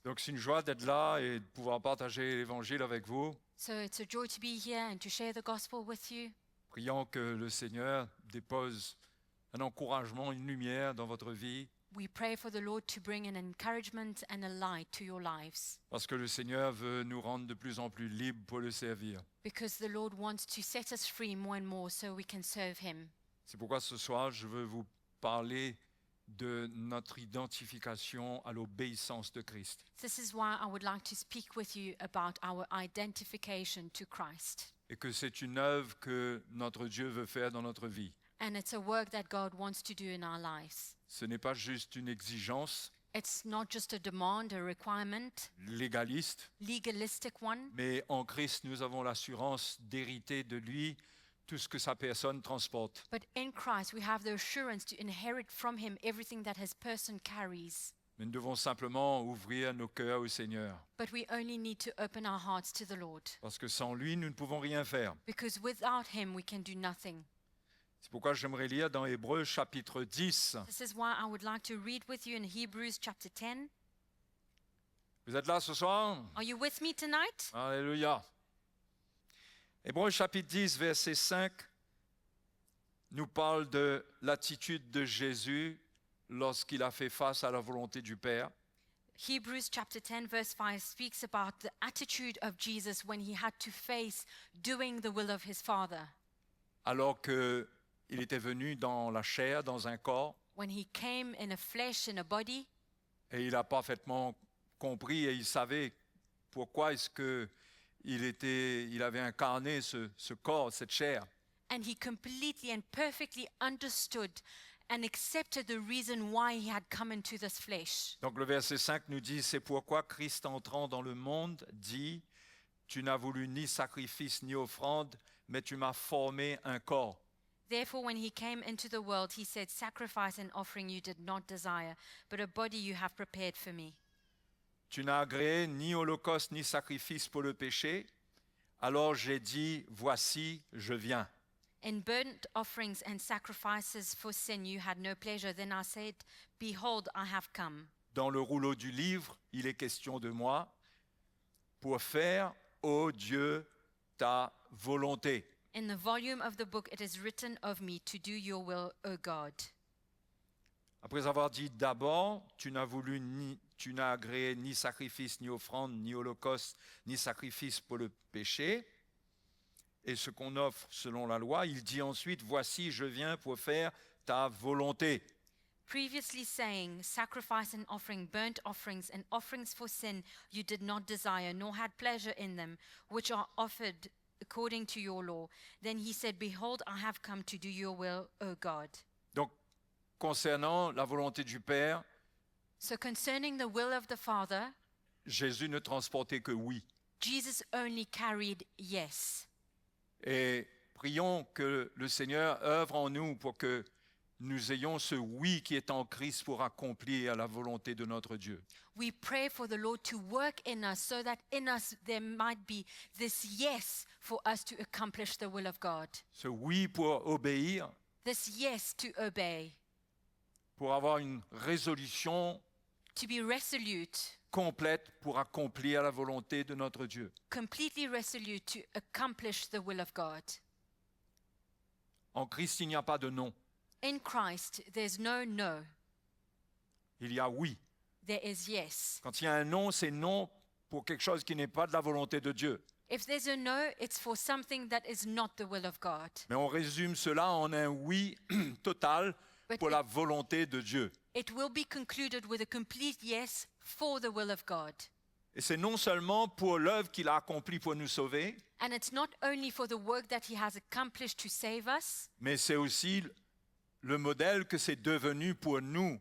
Donc c'est une joie d'être là et de pouvoir partager l'Évangile avec vous. So it's a joy to be here and to share the gospel with you. Prions que le Seigneur dépose un encouragement, une lumière dans votre vie, We pray for the Lord to bring an encouragement and a light to your lives, parce que le Seigneur veut nous rendre de plus en plus libres pour le servir. because the Lord wants to set us free more and more so we can serve Him. C'est pourquoi ce soir, je veux vous parler de notre identification à l'obéissance de Christ. This is why I would like to speak with you about our identification to Christ. Et que c'est une œuvre que notre Dieu veut faire dans notre vie. And it's a work that God wants to do in our lives. Ce n'est pas juste une exigence It's not just a demand, a requirement, légaliste, legalistic one, mais en Christ, nous avons l'assurance d'hériter de lui tout ce que sa personne transporte. but in Christ we have the assurance to inherit from Him everything that His person carries. Mais nous devons simplement ouvrir nos cœurs au Seigneur, But we only need to open our hearts to the Lord, parce que sans lui, nous ne pouvons rien faire. because without Him we can do nothing. C'est pourquoi j'aimerais lire dans Hébreux chapitre 10. This is why I would like to read with you in Hebrews chapter 10. Vous êtes là ce soir? Are you with me tonight? Alléluia. Hébreux chapitre 10, verset 5, nous parle de l'attitude de Jésus lorsqu'il a fait face à la volonté du Père. Hebrews chapter 10 verse 5 speaks about the attitude of Jesus when he had to face doing the will of his Father. Alors qu'il était venu dans la chair, dans un corps, When he came in a flesh, in a body, et il a parfaitement compris et il savait pourquoi est-ce qu'il avait incarné ce corps, cette chair. and he completely and perfectly understood and accepted the reason why he had come into this flesh. Donc le verset 5 nous dit, c'est pourquoi Christ entrant dans le monde dit, tu n'as voulu ni sacrifice ni offrande, mais tu m'as formé un corps. Therefore, when he came into the world, he said, sacrifice and offering you did not desire, but a body you have prepared for me. Tu n'as agréé ni holocauste ni sacrifice pour le péché. Alors j'ai dit, voici, je viens. In burnt offerings and sacrifices for sin you had no pleasure. Then I said, behold, I have come. Dans le rouleau du livre, il est question de moi pour faire, ô Dieu, ta volonté. In the volume of the book it is written of me to do your will, O God. Après avoir dit d'abord, tu n'as agréé ni sacrifice, ni offrande, ni holocauste, ni sacrifice pour le péché, et ce qu'on offre selon la loi, il dit ensuite, voici, je viens pour faire ta volonté. Previously saying, sacrifice and offering, burnt offerings and offerings for sin you did not desire, nor had pleasure in them, which are offered according to your law. Then he said, behold, I have come to do your will, O God. Donc, concernant la volonté du Père, So concerning the will of the Father, Jésus ne transportait que oui. Jesus only carried yes. Et prions que le Seigneur œuvre en nous pour que nous ayons ce oui qui est en Christ pour accomplir la volonté de notre Dieu. We pray for the Lord to work in us so that in us there might be this yes for us to accomplish the will of God. Ce oui pour obéir, This yes to obey, pour avoir une résolution to be resolute, complète pour accomplir la volonté de notre Dieu. completely resolute to accomplish the will of God. En Christ, il n'y a pas de non, In Christ, there's no no, il y a oui. there is yes. Quand il y a un non, c'est non pour quelque chose qui n'est pas de la volonté de Dieu. If there's a no, it's for something that is not the will of God. Mais on résume cela en un oui total pour la volonté de Dieu. It will be concluded with a complete yes for the will of God. Et c'est non seulement pour l'œuvre qu'il a accomplie pour nous sauver, And it's not only for the work that he has accomplished to save us, mais c'est aussi le modèle que c'est devenu pour nous,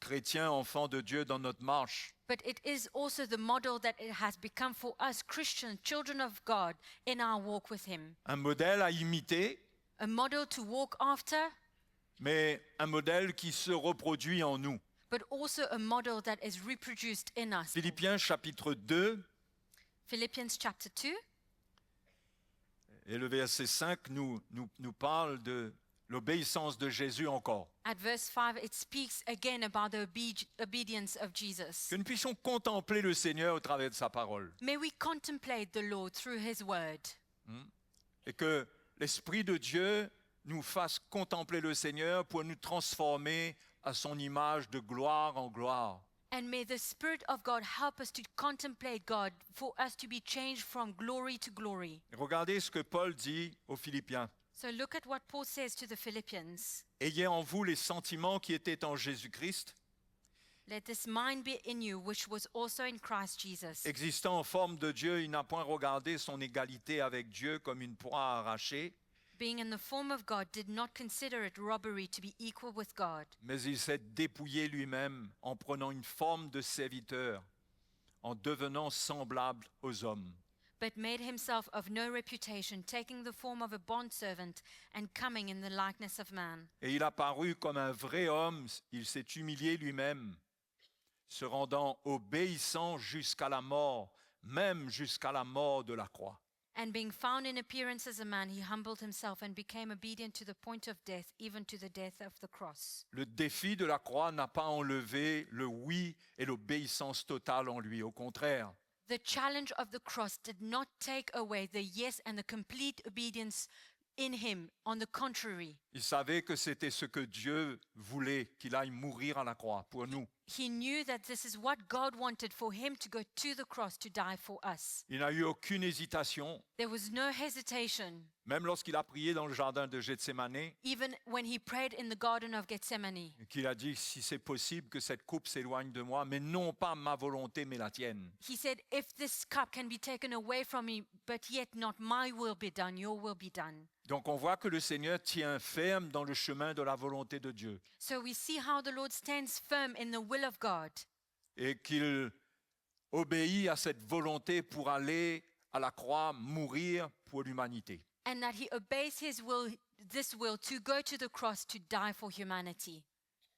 chrétiens, enfants de Dieu, dans notre marche. but it is also the model that it has become for us Christian children of God in our walk with him. Un modèle à imiter, A model to walk after, mais un modèle qui se reproduit en nous. but also a model that is reproduced in us. Philippiens chapitre 2 Philippians chapter 2, et le verset 5 nous parle de l'obéissance de Jésus encore. At verse 5, it speaks again about the obedience of Jesus. Que nous puissions contempler le Seigneur au travers de sa parole. May we contemplate the Lord through his word. Et que l'Esprit de Dieu nous fasse contempler le Seigneur pour nous transformer à son image de gloire en gloire. And may the Spirit of God help us to contemplate God, for us to be changed from glory to glory. Et regardez ce que Paul dit aux Philippiens. So look at what Paul says to the Philippians. Ayez en vous les sentiments qui étaient en Jésus-Christ, Let this mind be in you, which was also in Christ Jesus. existant en forme de Dieu, il n'a point regardé son égalité avec Dieu comme une proie à arracher, Being in the form of God, did not consider it robbery to be equal with God, mais il s'est dépouillé lui-même en prenant une forme de serviteur, en devenant semblable aux hommes. but made himself of no reputation, taking the form of a bondservant and coming in the likeness of man. Et il a paru comme un vrai homme, il s'est humilié lui-même, se rendant obéissant jusqu'à la mort, même jusqu'à la mort de la croix. And being found in appearance as a man, he humbled himself and became obedient to the point of death, even to the death of the cross. Le défi de la croix n'a pas enlevé le oui et l'obéissance totale en lui, au contraire. The challenge of the cross did not take away the yes and the complete obedience in him. On the contrary, Il savait que c'était ce que Dieu voulait, qu'il aille mourir à la croix pour nous. he knew that this is what God wanted, for him to go to the cross to die for us. Il n'a eu aucune hésitation, There was no hesitation, même lorsqu'il a prié dans le jardin de Gethsémané, even when he prayed in the Garden of Gethsemane. qu'il a dit, si c'est possible que cette coupe s'éloigne de moi, mais non pas ma volonté, mais la tienne. He said, if this cup can be taken away from me, but yet not my will be done, your will be done. Donc on voit que le Seigneur tient ferme dans le chemin de la volonté de Dieu So we see how the Lord stands firm in the will of God, et qu'il obéit à cette volonté pour aller à la croix, mourir pour l'humanité. and that he obeys his will, this will, to go to the cross to die for humanity.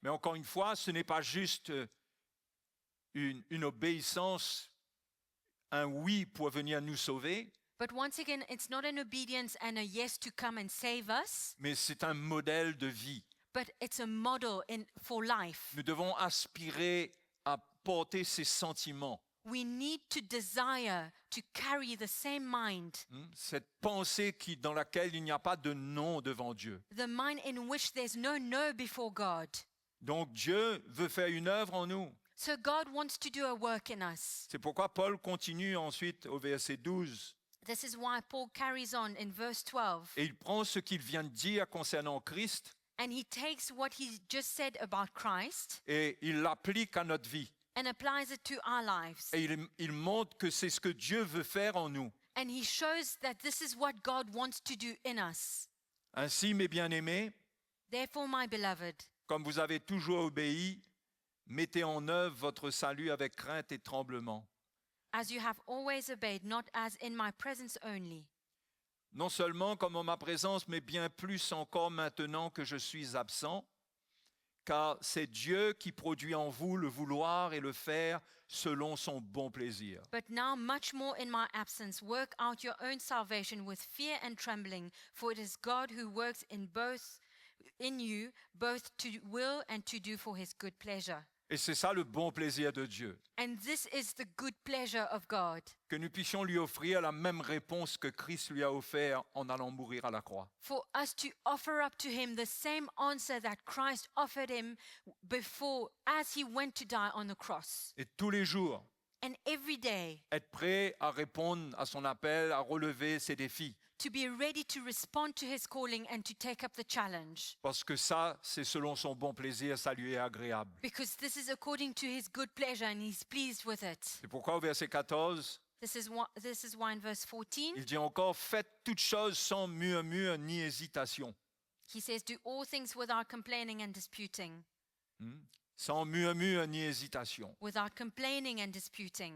Mais encore une fois, ce n'est pas juste une obéissance, un oui pour venir nous sauver, But once again, it's not an obedience and a yes to come and save us, mais c'est un modèle de vie. but it's a model for life. Nous devons aspirer à porter ces sentiments, We need to desire to carry the same mind, cette pensée dans laquelle il n'y a pas de non devant Dieu. the mind in which there's no before God. Donc Dieu veut faire une œuvre en nous. So God wants to do a work in us. C'est pourquoi Paul continue ensuite au verset 12. This is why Paul carries on in verse 12. Et il prend ce qu'il vient de dire concernant Christ And he takes what he just said about Christ et il l'applique à notre vie. and applies it to our lives. Et il montre que c'est ce que Dieu veut faire en nous. And he shows that this is what God wants to do in us. Ainsi, mes bien-aimés, Therefore, my beloved, comme vous avez toujours obéi, mettez en œuvre votre salut avec crainte et tremblement. as you have always obeyed, not as in my presence only, Non seulement comme en ma présence, mais bien plus encore maintenant que je suis absent, car c'est Dieu qui produit en vous le vouloir et le faire selon son bon plaisir. but now much more in my absence. Work out your own salvation with fear and trembling, for it is God who works in you both to will and to do for his good pleasure. Et c'est ça le bon plaisir de Dieu, And this is the good pleasure of God, que nous puissions lui offrir la même réponse que Christ lui a offert en allant mourir à la croix. for us to offer up to him the same answer that Christ offered him before as he went to die on the cross. Et tous les jours, And every day, être prêt à répondre à son appel, à relever ses défis. to be ready to respond to his calling and to take up the challenge. Parce que ça, c'est selon son bon plaisir, ça lui est agréable. Because this is according to his good pleasure and he's pleased with it. C'est pourquoi au verset 14, This is why in verse 14, il dit encore, faites toutes choses sans murmure ni hésitation. he says, do all things without complaining and disputing. Sans murmure ni hésitation. Without complaining and disputing.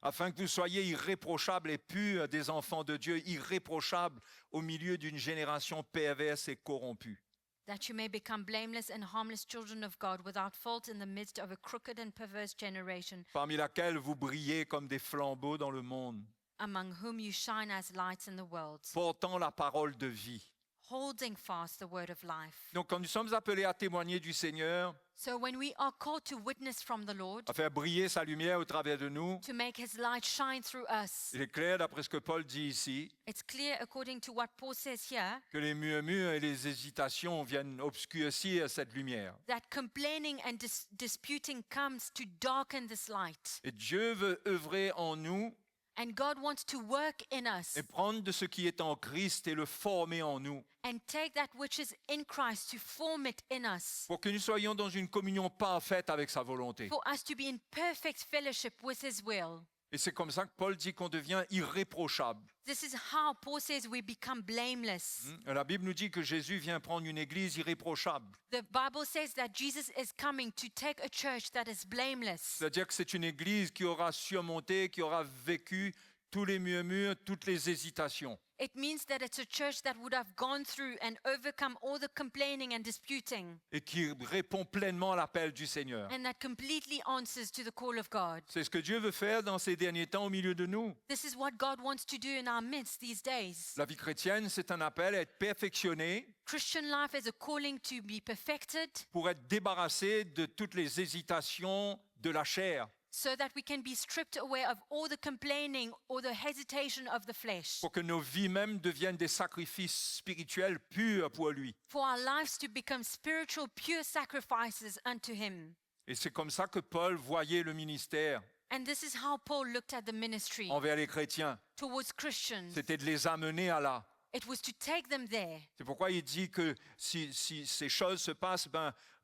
Afin que vous soyez irréprochables et purs des enfants de Dieu, irréprochables au milieu d'une génération perverse et corrompue. That you may become blameless and harmless children of God, without fault in the midst of a crooked and perverse generation, Parmi laquelle vous brillez comme des flambeaux dans le monde, among whom you shine as lights in the world, portant la parole de vie. holding fast the word of life. Donc quand nous sommes appelés à témoigner du Seigneur, So when we are called to witness from the Lord, à faire briller sa lumière au travers de nous, to make his light shine through us, il est clair, d'après ce que Paul dit ici, it's clear according to what Paul says here que les murmures et les hésitations viennent obscurcir cette lumière. that complaining and disputing comes to darken this light. Et Dieu veut œuvrer en nous And God wants to work in us et prendre de ce qui est en Christ et le former en nous, and take that which is in Christ to form it in us, pour que nous soyons dans une communion parfaite avec sa volonté. for us to be in perfect fellowship with his will. Et c'est comme ça que Paul dit qu'on devient irréprochable. This is how Paul says we become blameless. La Bible nous dit que Jésus vient prendre une église irréprochable. The Bible says that Jesus is coming to take a church that is blameless. C'est-à-dire que c'est une église qui aura surmonté, qui aura vécu tous les murmures, toutes les hésitations. It means that it's a church that would have gone through and overcome all the complaining and disputing, Et qui répond pleinement à l'appel du Seigneur. and that completely answers to the call of God. C'est ce que Dieu veut faire dans ces derniers temps au milieu de nous. This is what God wants to do in our midst these days. La vie chrétienne, c'est un appel à être perfectionné Christian life is a calling to be perfected pour être débarrassé de toutes les hésitations de la chair, so that we can be stripped away of all the complaining or the hesitation of the flesh, pour que nos vies même deviennent des sacrifices spirituels purs pour lui. for our lives to become spiritual, pure sacrifices unto Him. Et c'est comme ça que Paul voyait le ministère And this is how Paul looked at the ministry envers les chrétiens. towards Christians. C'était de les amener à là. It was to take them there. C'est pourquoi il dit que si ces choses se passent,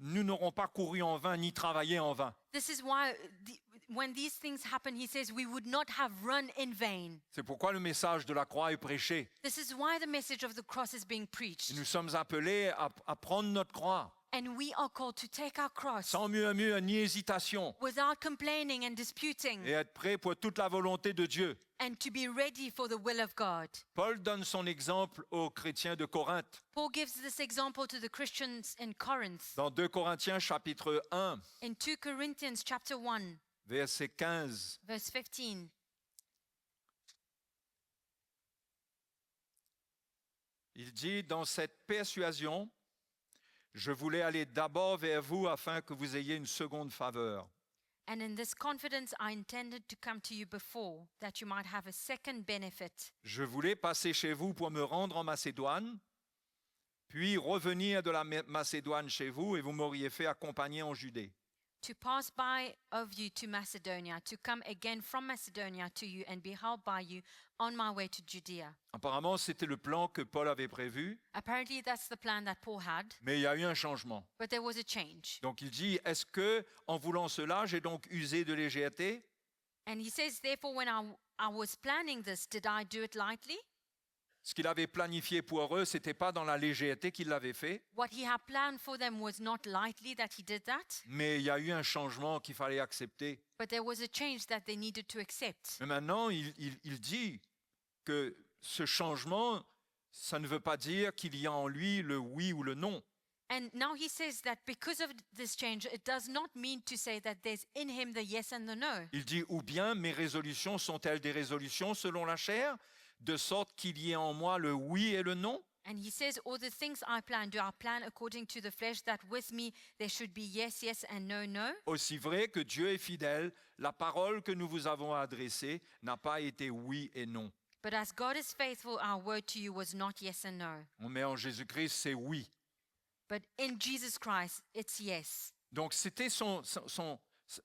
nous n'aurons pas couru en vain ni travaillé en vain. This is why when these things happen, he says we would not have run in vain. C'est pourquoi le message de la croix est prêché. This is why the message of the cross is being Et preached. nous sommes appelés à prendre notre croix, And we are called to take our cross sans murmure ni hésitation, without complaining and disputing, et être prêts pour toute la volonté de Dieu. and to be ready for the will of God. Paul donne son exemple aux chrétiens de Corinthe. Paul gives this example to the Christians in Corinth. Dans 2 Corinthiens chapitre 1, In 2 Corinthians chapter 1, verset 15. verse 15. Il dit, dans cette persuasion, je voulais aller d'abord vers vous afin que vous ayez une seconde faveur. And in this confidence I intended to come to you before, that you might have a second benefit. Je voulais passer chez vous pour me rendre en Macédoine, puis revenir de la Macédoine chez vous et vous m'auriez fait accompagner en Judée. To pass by of you to Macedonia, to come again from Macedonia to you and be held by you on my way to Judea. Apparemment, c'était le plan que Paul avait prévu, Apparently that's the plan that Paul had, mais il y a eu un changement. but there was a change. Donc il dit, est-ce que en voulant cela, j'ai donc usé de légèreté? And he says, therefore, when I was planning this, did I do it lightly? Ce qu'il avait planifié pour eux, c'était pas dans la légèreté qu'il l'avait fait, What he had planned for them was not lightly that he did that, mais il y a eu un changement qu'il fallait accepter. but there was a change that they needed to accept. Mais maintenant, il dit que ce changement, ça ne veut pas dire qu'il y a en lui le oui ou le non. And now he says that because of this change, it does not mean to say that there's in him the yes and the no. Il dit, ou bien mes résolutions sont-elles des résolutions selon la chair, de sorte qu'il y ait en moi le oui et le non? And he says, all the things I plan, do I plan according to the flesh, that with me there should be yes, yes, and no, no? Aussi vrai que Dieu est fidèle, la parole que nous vous avons adressée n'a pas été oui et non. But as God is faithful, our word to you was not yes and no. On met en Jésus-Christ, c'est oui. But in Jesus Christ, it's yes. Donc c'était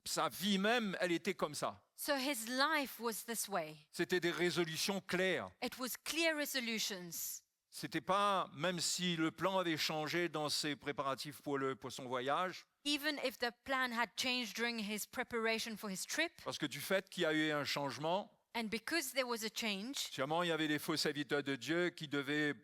sa vie même, elle était comme ça. So his life was this way. C'était des résolutions claires. It was clear resolutions. C'était pas, même si le plan avait changé dans ses préparatifs pour son voyage, Even if the plan had changed during his preparation for his trip, parce que du fait qu'il y a eu un changement, and because there was a change, sûrement il y avait des faux serviteurs de Dieu qui devaient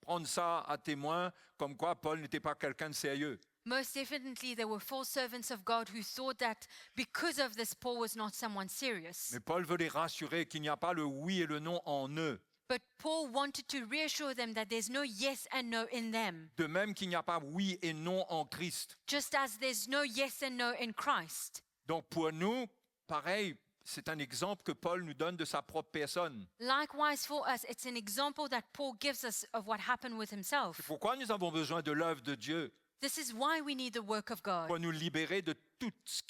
prendre ça à témoin, comme quoi Paul n'était pas quelqu'un de sérieux. most definitely there were false servants of God who thought that because of this, Paul was not someone serious. Mais Paul veut les rassurer qu'il n'y a pas le oui et le non en eux. But Paul wanted to reassure them that there's no yes and no in them, De même qu'il n'y a pas oui et non en Christ. just as there's no yes and no in Christ. Donc pour nous, pareil, c'est un exemple que Paul nous donne de sa propre personne. Likewise, for us, it's an example that Paul gives us of what happened with himself. C'est pourquoi nous avons besoin de l'œuvre de Dieu This is why we need the work of God, pour nous libérer de tout ce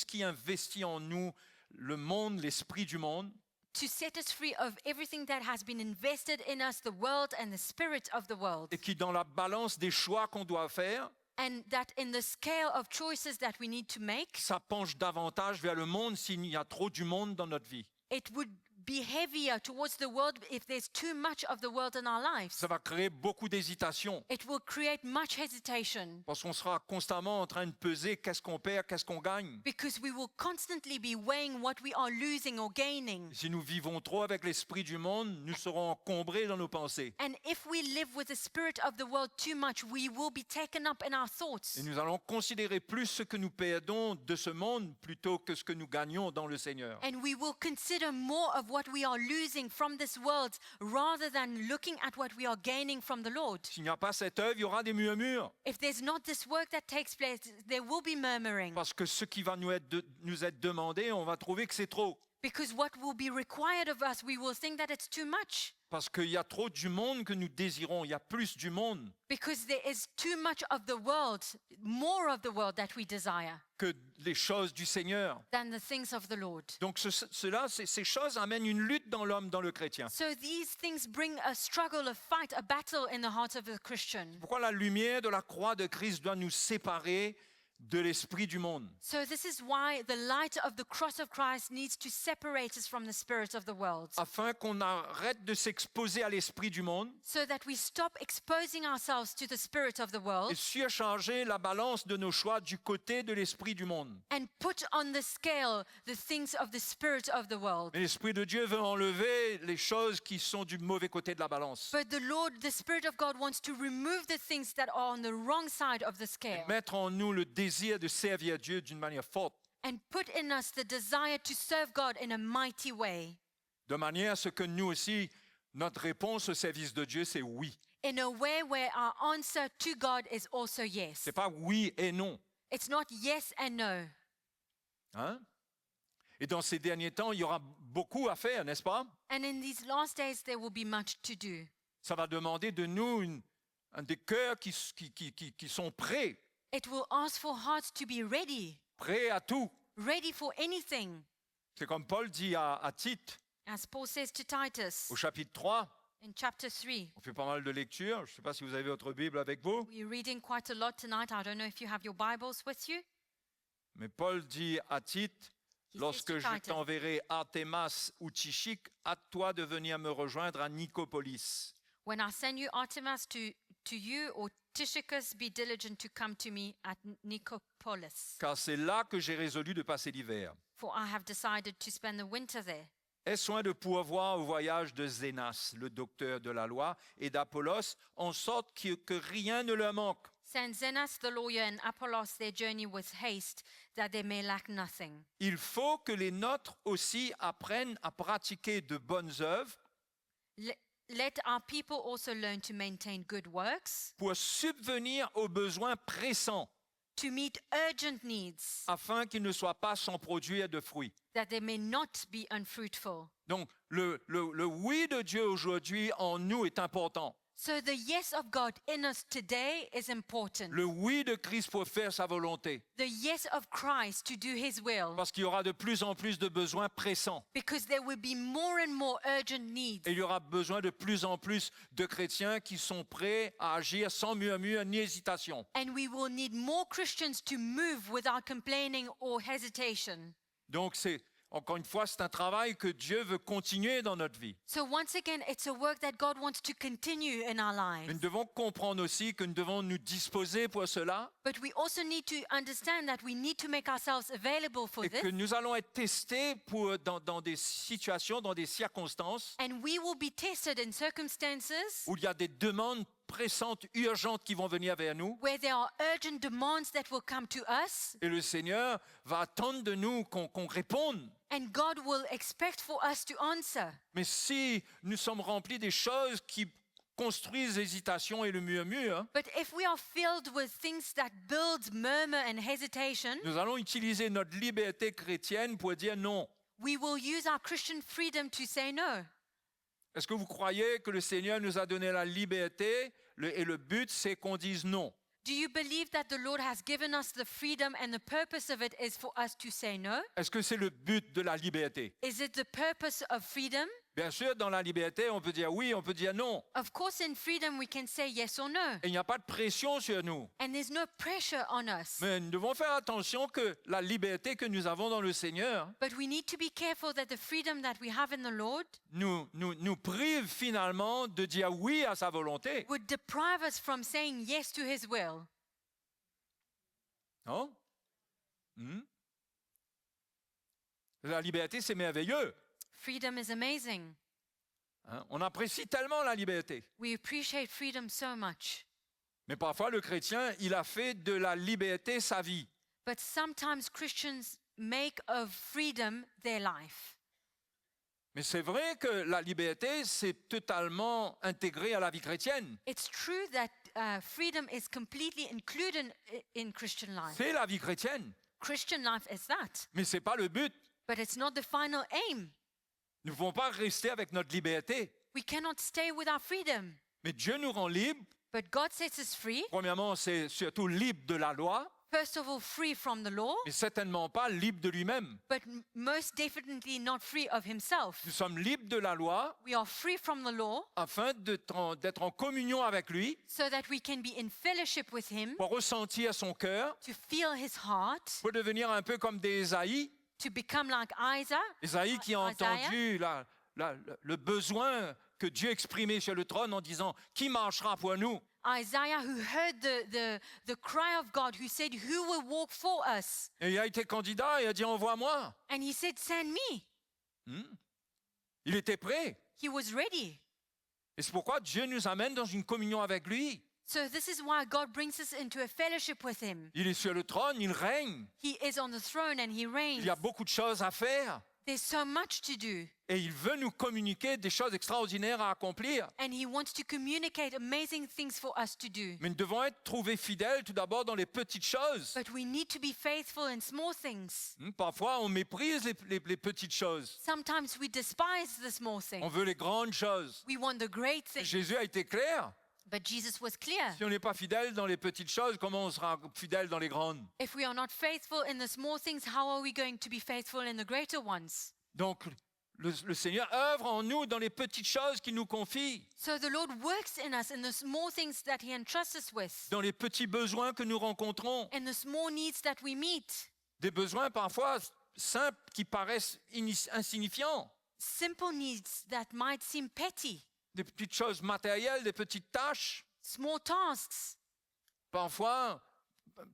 qui investit en nous le monde, l'esprit du monde, to set us free of everything that has been invested in us, the world and the spirit of the world. et qui, dans la balance des choix qu'on doit faire, And that in the scale of choices that we need to make, ça penche davantage vers le monde s'il y a trop du monde dans notre vie. it would be heavier towards the world if there's too much of the world in our lives. Ça va créer beaucoup d'hésitation It will create much hesitation parce qu'on sera constamment en train de peser qu'est-ce qu'on perd, qu'est-ce qu'on gagne. because we will constantly be weighing what we are losing or gaining. Si nous vivons trop avec l'esprit du monde, nous serons encombrés dans nos pensées. And if we live with the spirit of the world too much, we will be taken up in our thoughts. Et nous allons considérer plus ce que nous perdons de ce monde plutôt que ce que nous gagnons dans le Seigneur. And we will consider more of what we are losing from this world rather than looking at what we are gaining from the Lord. S'il n'y a pas cette œuvre, il y aura des murmures. If there's not this work that takes place, there will be murmuring. Parce que ce qui va nous être demandé, on va trouver que c'est trop. Because what will be required of us, we will think that it's too much. Parce qu'il y a trop du monde que nous désirons. Il y a plus du monde Because there is too much of the world, more of the world that we desire que les choses du Seigneur. than the things of the Lord. Donc ces choses amènent une lutte dans l'homme, dans le chrétien. So these things bring a struggle, a fight, a battle in the heart of a Christian. Pourquoi la lumière de la croix de Christ doit nous séparer de l'esprit du monde? So this is why the light of the cross of Christ needs to separate us from the spirit of the world, Afin qu'on arrête de s'exposer à l'esprit du monde so that we stop exposing ourselves to the spirit of the et world surcharger la balance de nos choix du côté de l'esprit du monde. and put on the scale the things of the spirit of the world. Mais l'esprit de Dieu veut enlever les choses qui sont du mauvais côté de la balance. But the Lord, the Spirit of God, wants to remove the things that are on the wrong side of the scale Mettre en nous le désir de servir Dieu d'une manière forte, and put in us the desire to serve God in a mighty way, de manière à ce que nous aussi, notre réponse au service de Dieu, c'est oui. in a way where our answer to God is also yes. C'est pas oui et non. It's not yes and no. Hein? Et dans ces derniers temps, il y aura beaucoup à faire, n'est-ce pas? And in these last days, there will be much to do. Ça va demander de nous des cœurs qui sont prêts, It will ask for hearts to be ready, prêts à tout. ready for anything. C'est comme Paul dit à Tite As Paul says to Titus au chapitre 3. in chapter 3. On fait pas mal de lectures. Je ne sais pas si vous avez votre Bible avec vous. We're reading quite a lot tonight. I don't know if you have your Bibles with you. Mais Paul dit à Tite, He says lorsque to je Titus, t'enverrai Artémas ou Tychik, hâte-toi de venir me rejoindre à Nicopolis. when I send you Artemas to you, or Tychicus, be diligent to come to me at Nicopolis, Car c'est là que j'ai résolu de passer l'hiver. for I have decided to spend the winter there. Aie soin de pourvoir au voyage de Zénas, le docteur de la loi, et d'Apollos, en sorte que rien ne leur manque. Send Zenas the lawyer and Apollos their journey with haste, that they may lack nothing. Il faut que les nôtres aussi apprennent à pratiquer de bonnes œuvres Let our people also learn to maintain good works, pour subvenir aux besoins pressants, to meet urgent needs, afin qu'ils ne soient pas sans produire de fruits. that they may not be unfruitful. Donc, le oui de Dieu aujourd'hui en nous est important. So the yes of God in us today is important. Le oui de Christ pour faire sa volonté. The yes of Christ to do his will. Parce qu'il y aura de plus en plus de besoins pressants. Because there will be more and more urgent needs. Et il y aura besoin de plus en plus de chrétiens qui sont prêts à agir sans murmure ni hésitation. And we will need more Christians to move without complaining or hesitation. Donc, encore une fois, c'est un travail que Dieu veut continuer dans notre vie. So once again, it's a work that God wants to continue in our Mais lives. nous devons comprendre aussi que nous devons nous disposer pour cela But we also need to understand that we need to make ourselves available for et que this. nous allons être testés dans des situations, dans des circonstances And we will be tested in circumstances où il y a des demandes pressantes, urgentes qui vont venir vers nous. where there are urgent demands that will come to us. Et le Seigneur va attendre de nous qu'on réponde. And God will expect for us to answer. Mais si nous sommes remplis des choses qui construisent l'hésitation et le murmure, But if we are filled with things that build murmur and hesitation, nous allons utiliser notre liberté chrétienne pour dire non. we will use our Christian freedom to say no. Est-ce que vous croyez que le Seigneur nous a donné la liberté et le but, c'est qu'on dise non? Do you believe that the Lord has given us the freedom and the purpose of it is for us to say no? Est-ce que c'est le but de la liberté? Is it the purpose of freedom? Bien sûr, dans la liberté, on peut dire oui, on peut dire non. Of course, in freedom, we can say yes or no. Et il n'y a pas de pression sur nous. And there's no pressure on us. Mais nous devons faire attention que la liberté que nous avons dans le Seigneur But we need to be careful that the freedom that we have in the Lord nous prive finalement de dire oui à sa volonté. would deprive us from saying yes to His will. Non? La liberté, c'est merveilleux. Freedom is amazing. Hein? On apprécie tellement la liberté. We appreciate freedom so much. Mais parfois, le chrétien, il a fait de la liberté sa vie. But sometimes Christians make of freedom their life. Mais c'est vrai que la liberté, c'est totalement intégré à la vie chrétienne. It's true that freedom is completely included in Christian life. C'est la vie chrétienne. Christian life is that. Mais ce n'est pas le but. But it's not the final aim. Nous ne pouvons pas rester avec notre liberté. We cannot stay with our freedom. Mais Dieu nous rend libres. But God sets us free. Premièrement, c'est surtout libre de la loi, First of all, free from the law, mais certainement pas libre de lui-même. but most definitely not free of himself. Nous sommes libres de la loi We are free from the law afin d'être en communion avec lui, so that we can be in fellowship with him, pour ressentir son cœur, to feel his heart, pour devenir un peu comme des Ésaïe. to become like Isaiah. Ésaïe qui a Isaiah. entendu le besoin que Dieu exprimait sur le trône en disant « Qui marchera pour nous ?» Isaiah who heard the cry of God, who said, who will walk for us? Et il a été candidat et a dit « Envoie-moi And he said, send me. ». Il était prêt. He was ready. Et c'est pourquoi Dieu nous amène dans une communion avec lui. So this is why God brings us into a fellowship with him. Il est sur le trône, il règne. He is on the throne and he reigns. Il y a beaucoup de choses à faire. There's so much to do. Et il veut nous communiquer des choses extraordinaires à accomplir. And he wants to communicate amazing things for us to do. Mais nous devons être trouvés fidèles tout d'abord dans les petites choses. But we need to be faithful in small things. Parfois, on méprise les petites choses. Sometimes we despise the small On things. veut les grandes choses. We want the great things. Jésus a été clair. But Jesus was clear. Si on n'est pas fidèle dans les petites choses, comment on sera fidèle dans les grandes? If we are not faithful in the small things, how are we going to be faithful in the greater ones? Donc, le Seigneur œuvre en nous dans les petites choses qu'il nous confie, So the Lord works in us in the small things that he entrusts us with, dans les petits besoins que nous rencontrons. in the small needs that we meet. Des besoins parfois simples qui paraissent insignifiants. Simple needs that might seem petty, Des petites choses matérielles, des petites tâches. small tasks. Parfois,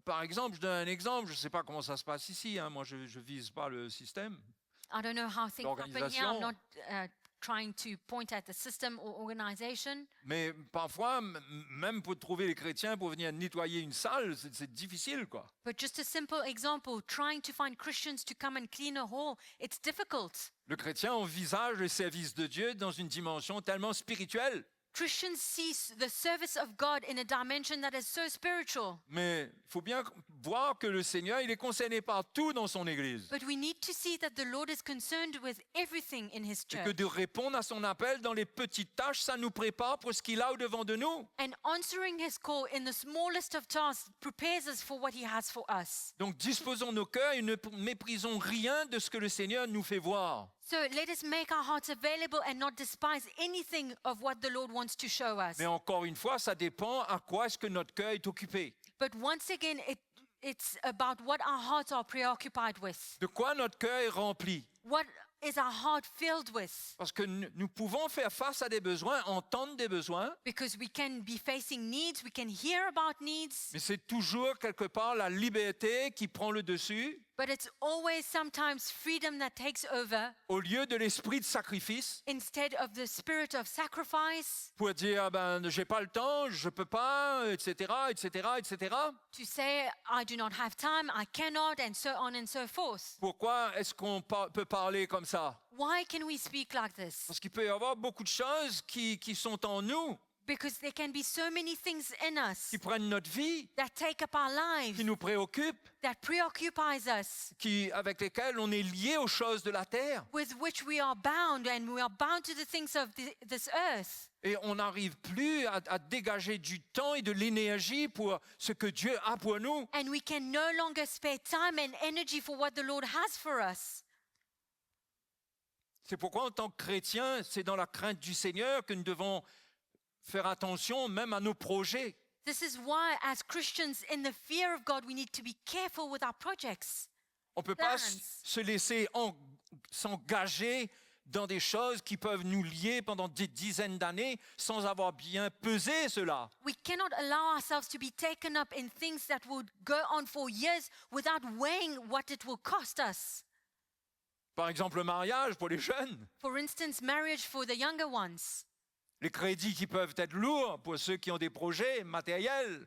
par exemple, je donne un exemple, je ne sais pas comment ça se passe ici, hein, moi je ne vise pas le système. I don't know how things happen here. I'm L'organisation. not trying to point at the system or organization. Mais parfois, même pour trouver les chrétiens pour venir nettoyer une salle, c'est difficile, quoi. But just a simple example, trying to find Christians to come and clean a hall, it's difficult. Le chrétien envisage le service de Dieu dans une dimension tellement spirituelle. Christians see the service of God in a dimension that is so spiritual. Mais il faut bien voir que le Seigneur, il est concerné par tout dans son Église. But we need to see that the Lord is concerned with everything in his Et que church. de répondre à son appel dans les petites tâches, ça nous prépare pour ce qu'il a au-devant de nous. And answering his call in the smallest of tasks prepares us for what he has for us. Donc disposons nos cœurs et ne méprisons rien de ce que le Seigneur nous fait voir. So let us make our hearts available and not despise anything of what the Lord wants to show us. Mais encore une fois, ça dépend à quoi est-ce que notre cœur est occupé. But once again, it's about what our hearts are preoccupied with. De quoi notre cœur est rempli. What is our heart filled with? Parce que nous pouvons faire face à des besoins, entendre des besoins, Because we can be facing needs, we can hear about needs, mais c'est toujours quelque part la liberté qui prend le dessus but it's always sometimes freedom that takes over au lieu de l'esprit de sacrifice instead of the spirit of sacrifice, pour dire ben j'ai pas le temps, je peux pas, etc., etc., etc. to say, I do not have time, I cannot, and so on and so forth. Pourquoi est-ce qu'on peut parler comme ça? Why can we speak like this? Parce qu'il peut y avoir beaucoup de choses qui sont en nous, Because there can be so many things in us qui prennent notre vie, that take up our lives, qui nous préoccupent, that preoccupies us, avec lesquels on est lié aux choses de la terre. with which we are bound, and we are bound to the things of this earth. Et on n'arrive plus à dégager du temps et de l'énergie pour ce que Dieu a pour nous. And we can no longer spare time and energy for what the Lord has for us. C'est pourquoi en tant que chrétiens, c'est dans la crainte du Seigneur que nous devons faire attention même à nos projets. This is why, as Christians, in the fear of God, we need to be careful with our projects. On ne peut pas Plans. se laisser s'engager dans des choses qui peuvent nous lier pendant des dizaines d'années sans avoir bien pesé cela. We cannot allow ourselves to be taken up in things that would go on for years without weighing what it will cost us. Par exemple, le mariage pour les jeunes, For instance, marriage for the younger ones, les crédits qui peuvent être lourds pour ceux qui ont des projets matériels.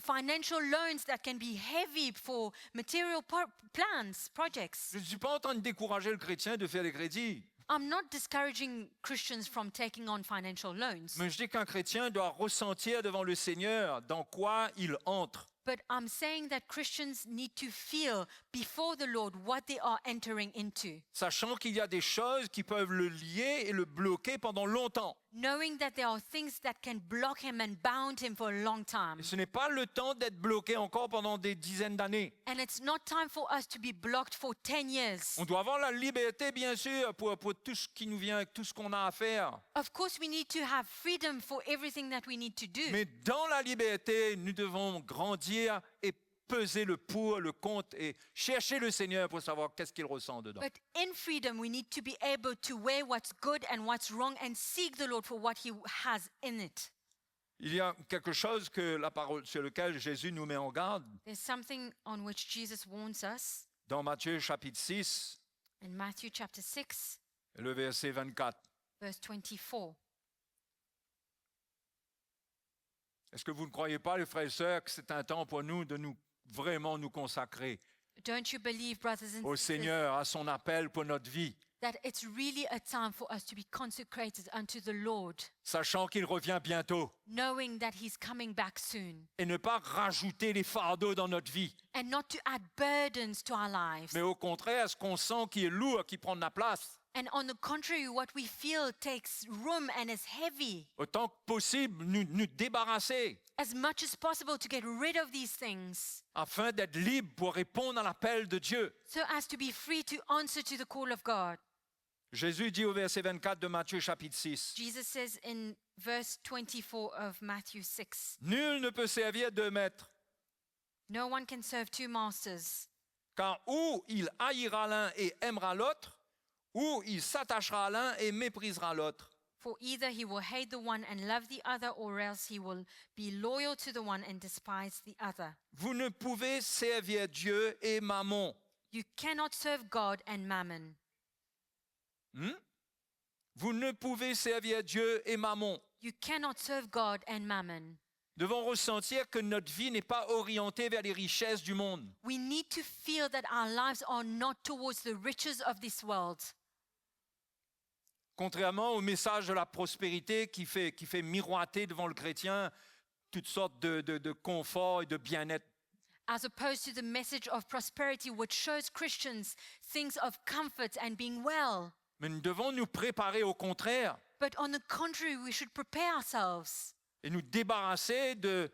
financial loans that can be heavy for material plans, projects. Je ne suis pas en train de décourager le chrétien de faire des crédits, I'm not discouraging Christians from taking on financial loans, mais je dis qu'un chrétien doit ressentir devant le Seigneur dans quoi il entre. but I'm saying that Christians need to feel before the Lord what they are entering into, Sachant qu'il y a des choses qui peuvent le lier et le bloquer pendant longtemps. knowing that there are things that can block him and bound him for a long time. Et ce n'est pas le temps d'être bloqué encore pendant des dizaines d'années. And it's not time for us to be blocked for 10 years. On doit avoir la liberté, bien sûr, pour tout ce qui nous vient, tout ce qu'on a à faire. Of course, we need to have freedom for everything that we need to do. Mais dans la liberté, nous devons grandir et peser le pour, le contre et chercher le Seigneur pour savoir qu'est-ce qu'il ressent dedans. But in freedom, we need to be able to weigh what's good and what's wrong and seek the Lord for what He has in it. Il y a quelque chose que la parole sur lequel Jésus nous met en garde There's something on which Jesus warns us dans Matthieu chapitre 6, in Matthew chapter 6, le verset 24. verse 24. Est-ce que vous ne croyez pas, les frères et sœurs, que c'est un temps pour nous de vraiment nous consacrer Don't you believe, brothers and au sisters, Seigneur, à son appel pour notre vie, that it's really a time for us to be consecrated unto the Lord, sachant qu'il revient bientôt, knowing that He's coming back soon, et ne pas rajouter les fardeaux dans notre vie, and not to add burdens to our lives. mais au contraire, ce qu'on sent qui est lourd, qui prend de la place, And on the contrary, what we feel takes room and is heavy. autant que possible, nous débarrasser, As much as possible to get rid of these things, afin d'être libre pour répondre à l'appel de Dieu. so as to be free to answer to the call of God. Jésus dit au verset 24 de Matthieu chapitre 6, Jesus says in verse 24 of Matthew 6, Nul ne peut servir deux maîtres, no one can serve two masters, car ou il haïra l'un et aimera l'autre, ou il s'attachera à l'un et méprisera l'autre. for either he will hate the one and love the other, or else he will be loyal to the one and despise the other. Vous ne pouvez servir Dieu et Mammon. You cannot serve God and mammon. Vous ne pouvez servir Dieu et Mammon. You cannot serve God and mammon. Nous devons ressentir que notre vie n'est pas orientée vers les richesses du monde. We need to feel that our lives are not towards the riches of this world. Contrairement au message de la prospérité qui fait miroiter devant le chrétien toutes sortes de confort et de bien-être. As opposed to the message of prosperity, which shows Christians things of comfort and being well. Mais nous devons nous préparer au contraire But on the contrary, we should prepare ourselves et nous débarrasser de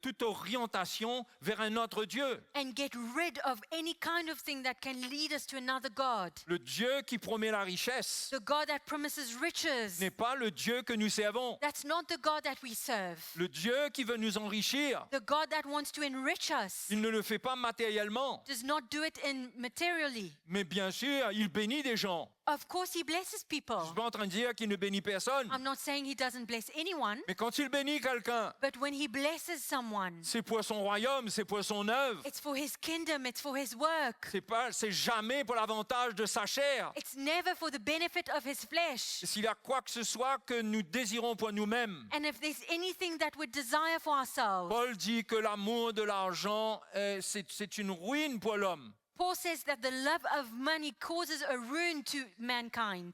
toute orientation vers un autre Dieu. and get rid of any kind of thing that can lead us to another God. Le Dieu qui promet la richesse The God that promises riches. n'est pas le Dieu que nous servons. That's not the God that we serve. Le Dieu qui veut nous enrichir, The God that wants to enrich us il ne le fait pas matériellement, does not do it materially. mais bien sûr, il bénit des gens. Of course, He blesses Je ne people. suis pas en train de dire qu'il ne bénit personne, I'm not saying He doesn't bless anyone, mais quand il bénit quelqu'un, but when He blesses someone, c'est pour son royaume, c'est pour son œuvre. it's for His kingdom, it's for His work. C'est jamais pour l'avantage de sa chair. It's never for the benefit of His flesh. Et s'il y a quoi que ce soit que nous désirons pour nous-mêmes, And if there's anything that we desire for ourselves, Paul dit que l'amour de l'argent, c'est une ruine pour l'homme. Paul says that the love of money causes a ruin to mankind.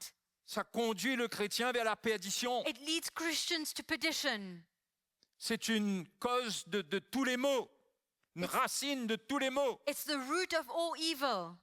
Ça conduit le chrétien vers la perdition. It leads Christians to perdition. C'est une cause de tous les maux, une racine de tous les maux. It's the root of all evil.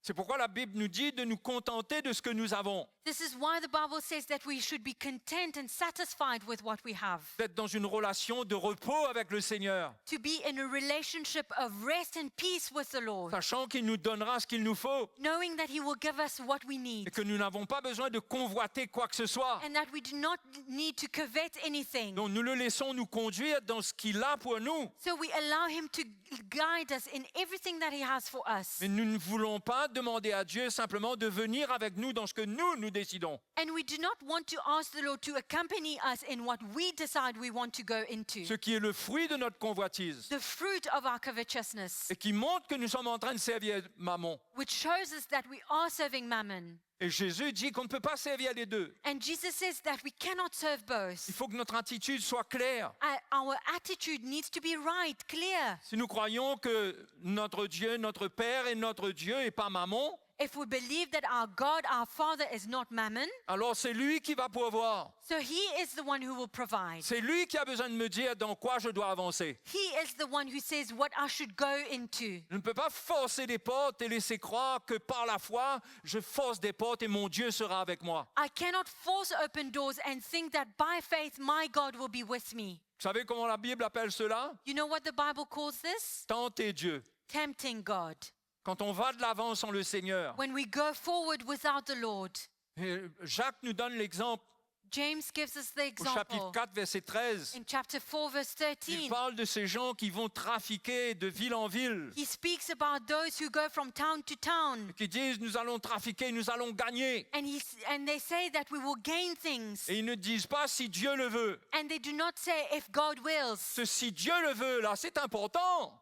C'est pourquoi la Bible nous dit de nous contenter de ce que nous avons, This is why the Bible says that we should be content and satisfied with what we have. d'être dans une relation de repos avec le Seigneur, To be in a relationship of rest and peace with the Lord. sachant qu'il nous donnera ce qu'il nous faut Knowing that He will give us what we et need. que nous n'avons pas besoin de convoiter quoi que ce soit. And that we do not need to covet anything. Donc nous le laissons nous conduire dans ce qu'il a pour nous. So we allow Him to guide us in everything that He has for us. Mais nous ne voulons pas demander à Dieu simplement de venir avec nous dans ce que nous décidons. And we do not want to ask the Lord to accompany us in what we decide we want to go into. Ce qui est le fruit de notre convoitise The fruit of our covetousness, et qui montre que nous sommes en train de servir Mammon. which shows us that we are serving mammon. Et Jésus dit qu'on ne peut pas servir les deux. And Jesus says that we cannot serve both. Il faut que notre attitude soit claire. Our attitude needs to be right, clear. Si nous croyons que notre Dieu, notre Père est notre Dieu et pas Mammon, If we believe that our God, our Father, is not mammon, alors c'est lui qui va pourvoir. so He is the one who will provide. C'est lui qui a besoin de me dire dans quoi je dois avancer. He is the one who says what I should go into. Je ne peux pas forcer des portes et laisser croire que par la foi, je force des portes et mon Dieu sera avec moi. I cannot force open doors and think that by faith my God will be with me. Vous savez comment la Bible appelle cela? You know what the Bible calls this? Tenter Dieu. Tempting God. Quand on va de l'avant sans le Seigneur. When we go forward without the Lord. Et Jacques nous donne l'exemple James gives us the au chapitre example 4, verset 13. in chapter 4, verse Il 13. parle de ces gens qui vont trafiquer de ville en ville, He speaks about those who go from town to town. qui disent nous allons trafiquer, nous allons gagner. And they say that we will gain things. Et ils ne disent pas si Dieu le veut. And they do not say if God wills. Ce si Dieu le veut, là, c'est important.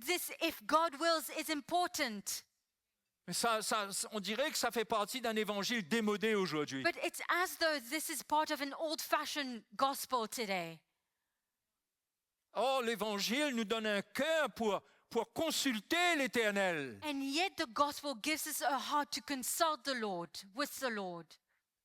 This if God wills is important. Mais on dirait que ça fait partie d'un évangile démodé aujourd'hui. But it's as though this is part of an old-fashioned gospel today. Or, l'évangile nous donne un cœur pour consulter l'Éternel, And yet the gospel gives us a heart to consult the Lord, with the Lord.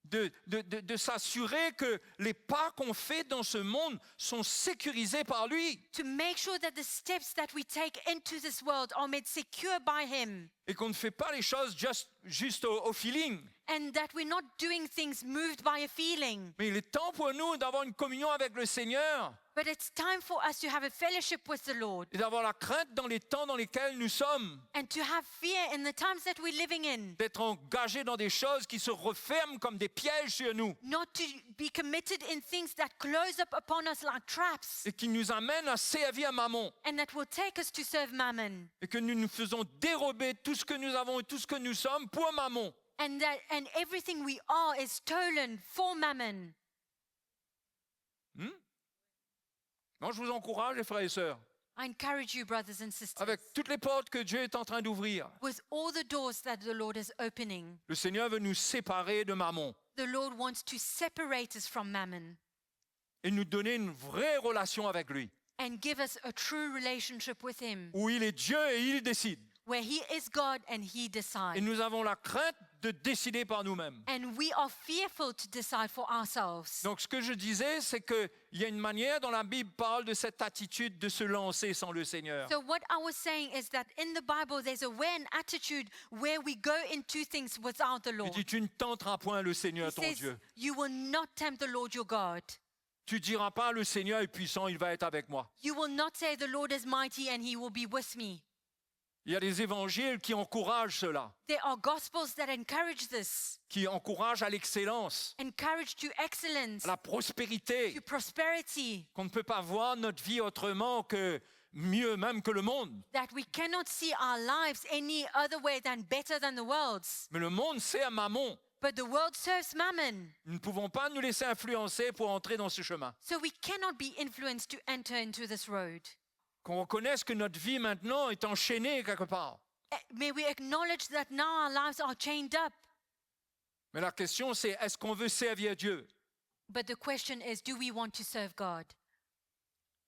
de s'assurer que les pas qu'on fait dans ce monde sont sécurisés par lui To make sure that the steps that we take into this world are made secure by Him. et qu'on ne fait pas les choses juste au feeling. And that we're not doing things moved by a feeling. Mais il est temps pour nous d'avoir une communion avec le Seigneur But it's time for us to have a fellowship with the Lord. et d'avoir la crainte dans les temps dans lesquels nous sommes, And to have fear in the times that we're living in. d'être engagés dans des choses qui se referment comme des pièges sur nous Not to be committed in things that close up upon us like traps. et qui nous amènent à servir Mammon And that will take us to serve mammon. et que nous nous faisons dérober tout ce que nous avons et tout ce que nous sommes pour Mammon. And everything we are is stolen for mammon. Moi, je vous encourage, les frères et sœurs, I encourage you, brothers and sisters, avec toutes les portes que Dieu est en train d'ouvrir. with all the doors that the Lord is opening. Le Seigneur veut nous séparer de Mammon The Lord wants to separate us from mammon et nous donner une vraie relation avec lui, and give us a true relationship with Him, où il est Dieu et il décide. where He is God and He Et decides. nous avons la crainte de décider par nous-mêmes. And we are fearful to decide for ourselves. Donc ce que je disais, c'est qu'il y a une manière dont la Bible parle de cette attitude de se lancer sans le Seigneur. So what I was saying is that in the Bible there's a way and attitude where we go into things without the Il Lord. dit, tu ne tenteras point le He Seigneur ton says, Dieu. you will not tempt the Lord your God. Tu diras pas, le Seigneur est puissant, il va être avec moi. You will not say the Lord is mighty and He will be with me. Il y a des évangiles qui encouragent cela, There are gospels that encourage this, qui encouragent à l'excellence, encourage to excellence, à la prospérité, to prosperity, qu'on ne peut pas voir notre vie autrement que mieux même que le monde. that we cannot see our lives any other way than better than the world's. Mais le monde sert Mammon. But the world serves mammon, Nous ne pouvons pas nous laisser influencer pour entrer dans ce chemin. so we cannot be influenced to enter into this road. Qu'on reconnaisse que notre vie maintenant est enchaînée quelque part. May we acknowledge that now our lives are chained up. Mais la question c'est, est-ce qu'on veut servir Dieu? But the question is, do we want to serve God?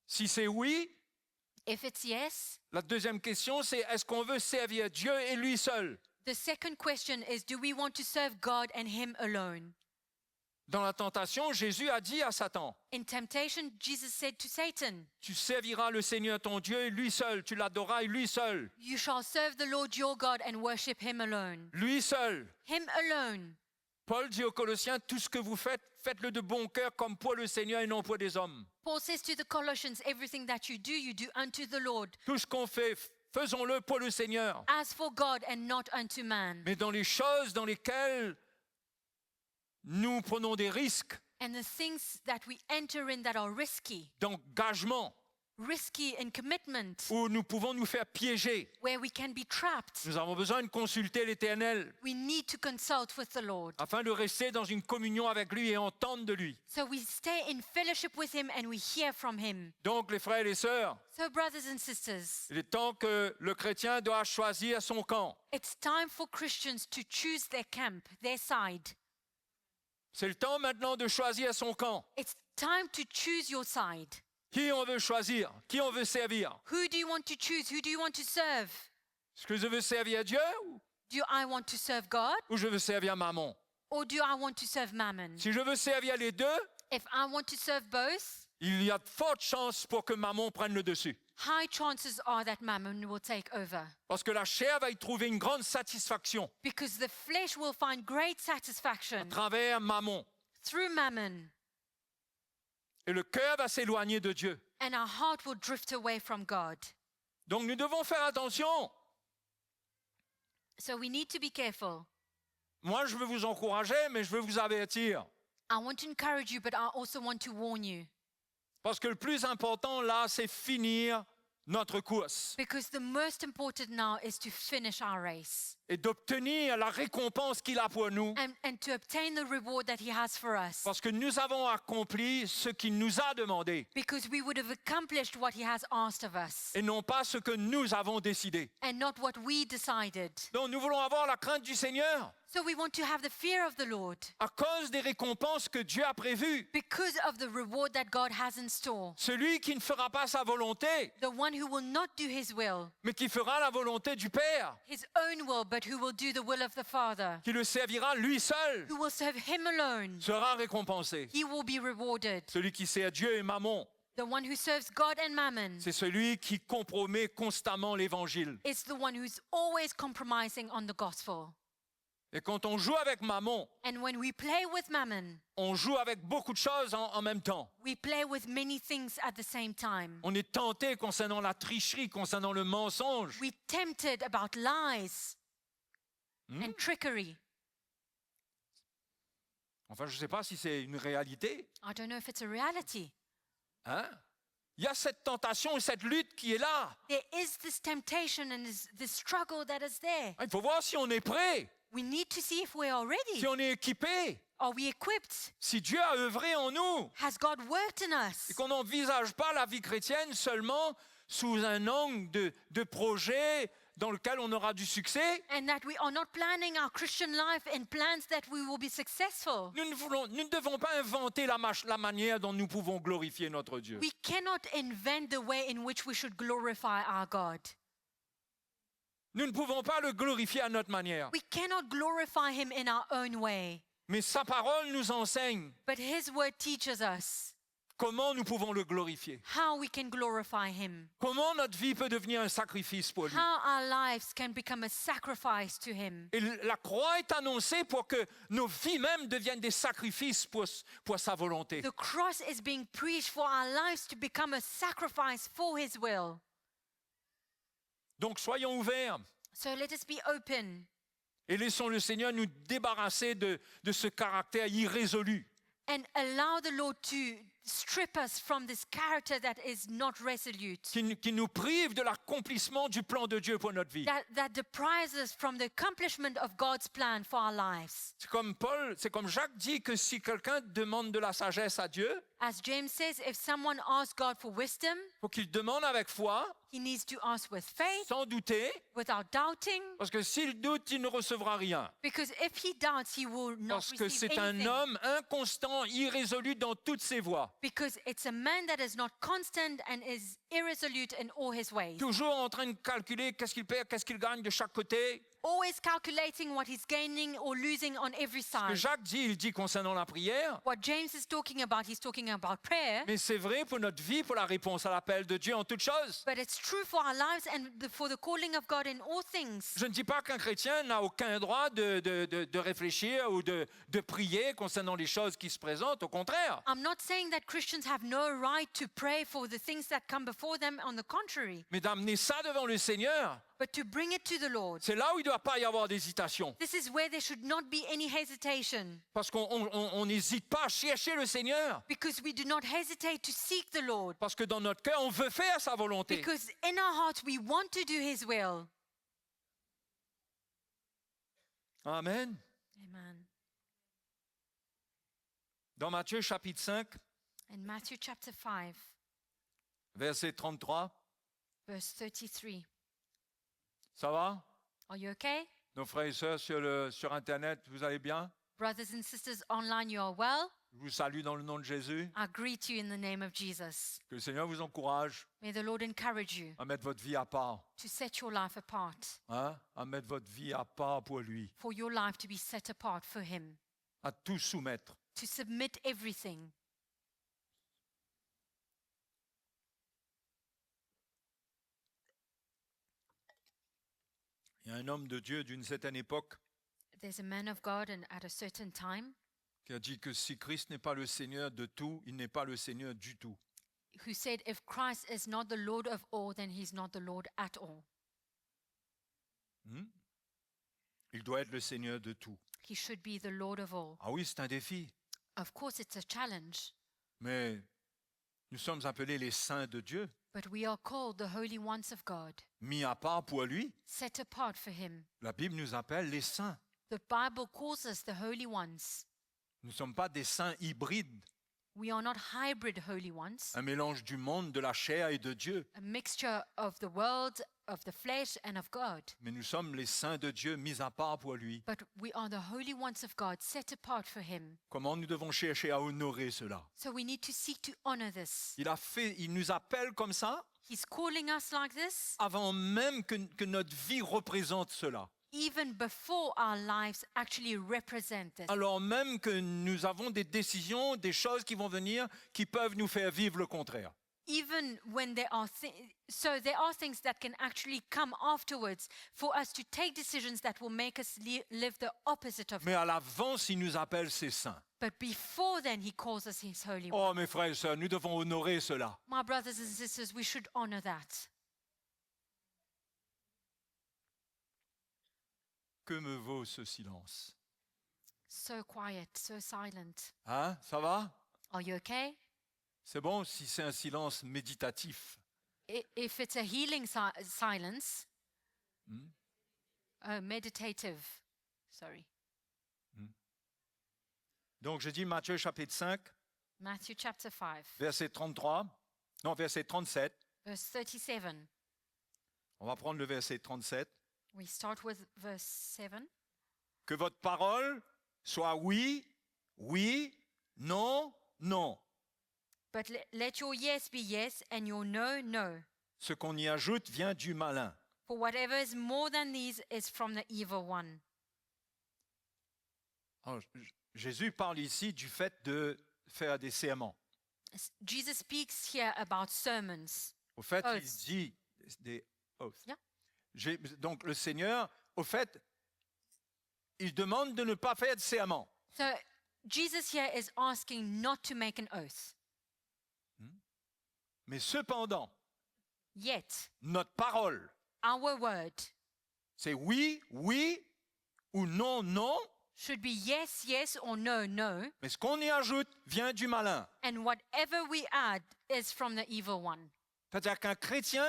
Si c'est oui, If it's yes, la deuxième question c'est, est-ce qu'on veut servir Dieu et lui seul? the second question is, do we want to serve God and Him alone? Dans la tentation, Jésus a dit à Satan, In temptation, Jesus said to Satan, tu serviras le Seigneur ton Dieu et lui seul, tu l'adoreras et lui seul, you shall serve the Lord your God and worship him alone. lui seul. Him alone. Paul dit aux Colossiens, tout ce que vous faites, faites-le de bon cœur comme pour le Seigneur et non pour des hommes. Paul says to the Colossians, everything that you do unto the Lord, Tout ce qu'on fait, faisons-le pour le Seigneur. as for God and not unto man. Mais dans les choses dans lesquelles nous prenons des risques And the things that we enter in that are risky in commitment, où nous pouvons nous faire piéger, where we can be trapped, nous avons besoin de consulter l'Éternel we need to consult with the Lord. afin de rester dans une communion avec lui et entendre de lui. So we stay in fellowship with him and we hear from him. Donc les frères et les sœurs, So brothers and sisters, il est temps que le chrétien doit choisir son camp. it's time for Christians to choose their camp, their side. C'est le temps maintenant de choisir son camp. It's time to choose your side. Qui on veut choisir? Qui on veut servir? Who do you want to choose? Who do you want to serve? Est-ce que je veux servir Dieu Do I want to serve God ou je veux servir Mammon? or do I want to serve Mammon? Si je veux servir les deux, If I want to serve both, il y a de fortes chances pour que Mammon prenne le dessus. high chances are that Mammon will take over. Parce que la chair va y trouver une grande satisfaction Because the flesh will find great à satisfaction travers Mammon. through Mammon, Et le cœur va s'éloigner de Dieu. and our heart will drift away from God. Donc nous devons faire attention. So we need to be careful. Moi, je veux vous encourager, mais je veux vous avertir. I want to encourage you, but I also want to warn you. Parce que le plus important, là, c'est finir notre course Because the most important now is to finish our race et d'obtenir la récompense qu'il a pour nous. and to obtain the reward that he has for us. Parce que nous avons accompli ce qu'il nous a demandé Because we would have accomplished what he has asked of us et non pas ce que nous avons décidé. and not what we decided. Donc nous voulons avoir la crainte du Seigneur So we want to have the fear of the Lord à cause des récompenses que Dieu a prévues. because of the reward that God has in store. Celui qui ne fera pas sa volonté, The one who will not do his will, mais qui fera la volonté du Père, his own will, but who will do the will of the Father, qui le servira lui seul, who will serve him alone, sera récompensé. he will be rewarded. Celui qui sert Dieu et Mammon, The one who serves God and Mammon c'est celui qui compromet constamment l'Évangile. is the one who's always compromising on the gospel. Et quand on joue avec Mammon, And when we play with Mammon, on joue avec beaucoup de choses en même temps. we play with many things at the same time. On est tenté concernant la tricherie, concernant le mensonge. We're tempted about lies and trickery. Enfin, je ne sais pas si c'est une réalité. I don't know if it's a reality. Hein? Il y a cette tentation et cette lutte qui est là. There is this temptation and this struggle that is there. Il faut voir si on est prêt, We need to see if we are ready. si on est équipé, Are we equipped? si Dieu a œuvré en nous. Has God worked in us? Et qu'on n'envisage pas la vie chrétienne seulement sous un angle de projet dans lequel on aura du succès. And that we are not planning our Christian life in plans that we will be successful. Nous ne devons pas inventer la manière dont nous pouvons glorifier notre Dieu. We cannot invent the way in which we should glorify our God. Nous ne pouvons pas le glorifier à notre manière. We cannot glorify him in our own way. Mais sa parole nous enseigne But his word teaches us comment nous pouvons le glorifier. how we can glorify him. Comment notre vie peut devenir un sacrifice pour lui. How our lives can become a sacrifice to him. Et la croix est annoncée pour que nos vies même deviennent des sacrifices pour sa volonté. The cross is being preached for our lives to become a sacrifice for his will. Donc soyons ouverts So let us be open et laissons le Seigneur nous débarrasser de ce caractère irrésolu. and allow the Lord to strip us from this character that is not resolute, Qui nous prive de l'accomplissement du plan de Dieu pour notre vie. that deprives us from the accomplishment of God's plan for our lives. C'est comme Jacques dit que si quelqu'un demande de la sagesse à Dieu, As James says, if someone asks God for wisdom, il faut qu'il demande avec foi, he needs to ask with faith, sans douter, without doubting, parce que s'il doute, il ne recevra rien. because if he doubts, he will not Parce que receive c'est un anything. homme inconstant, irrésolu dans toutes ses voies. Because it's a man that is not constant and is irresolute in all his ways. Toujours en train de calculer qu'est-ce qu'il perd, qu'est-ce qu'il gagne de chaque côté. always calculating what he's gaining or losing on every Ce que side. Jacques dit, il dit concernant la prière, What James is talking about, he's talking about prayer. mais c'est vrai pour notre vie, pour la réponse à l'appel de Dieu en toutes choses. But it's true for our lives and for the calling of God in all things. Je ne dis pas qu'un chrétien n'a aucun droit de réfléchir ou de prier concernant les choses qui se présentent, au contraire. I'm not saying that Christians have no right to pray for the things that come before them, on the contrary. Mais d'amener ça devant le Seigneur, But to bring it to the Lord. c'est là où il ne doit pas y avoir d'hésitation. This is where there should not be any hesitation. Parce qu'on n'hésite pas à chercher le Seigneur. Because we do not hesitate to seek the Lord. Parce que dans notre cœur, on veut faire sa volonté. Because in our hearts we want to do His will. Amen. Amen. Dans Matthieu chapitre 5, In Matthew chapter 5, verset 33, verse 33. ça va? Are you okay? Nos frères et sœurs sur Internet, vous allez bien? Brothers and sisters online, you are well? Je vous salue dans le nom de Jésus. I greet you in the name of Jesus. Que le Seigneur vous encourage May the Lord encourage you à mettre votre vie à part, to set your life apart, hein? À mettre votre vie à part pour lui, for your life to be set apart for Him, à tout soumettre. to submit everything. Il y a un homme de Dieu d'une certaine époque There's a man of God, and at a certain time, qui a dit que si Christ n'est pas le Seigneur de tout, il n'est pas le Seigneur du tout. who said, if Christ is not the Lord of all, then He's not the Lord at all. Il doit être le Seigneur de tout. He should be the Lord of all. Ah oui, c'est un défi, Of course, it's a challenge, mais nous sommes appelés les saints de Dieu, but we are called the holy ones of God, mis à part pour lui. set apart for Him. La Bible nous appelle les saints. The Bible calls us the holy ones. Nous ne sommes pas des saints hybrides, We are not hybrid holy ones, un mélange du monde, de la chair et de Dieu. a mixture of the world, of the flesh, and of God. Mais nous sommes les saints de Dieu, mis à part pour lui. But we are the holy ones of God, set apart for Him. Comment nous devons chercher à honorer cela? So we need to seek to honor this. Il nous appelle comme ça He's calling us like this avant même que notre vie représente cela. even before our lives actually represent this. Alors même que nous avons des décisions, des choses qui vont venir qui peuvent nous faire vivre le contraire. Even when there are so there are things that can actually come afterwards for us to take decisions that will make us live the opposite of. Mais à l'avance, il nous appelle ses saints. But before then, He calls us His holy ones. Oh, mes frères et sœurs, nous devons honorer cela. My brothers and sisters, we should honor that. Que me vaut ce silence? So quiet, so silent. Hein, ça va? Are you okay? C'est bon si c'est un silence méditatif. If it's a healing silence, meditative, sorry. Donc je dis Matthieu chapitre 5, Matthew chapter 5, verset 33, non, verset 37. verse 37. On va prendre le verset 37. We start with verse 7. Que votre parole soit oui, oui, non, non. But let your yes be yes and your no, no. Ce qu'on y ajoute vient du malin. For whatever is more than these is from the evil one. Alors, Jésus parle ici du fait de faire des serments. Jesus speaks here about sermons. Au fait, il Oaths. dit des oaths. Yeah. Donc le Seigneur, au fait, il demande de ne pas faire de serment. So Jesus here is asking not to make an oath. Mais cependant, Yet, notre parole, our word c'est oui, oui ou non, non. should be yes, yes, or no, no. Mais ce qu'on y ajoute vient du malin. And whatever we add is from the evil one. C'est-à-dire qu'un chrétien,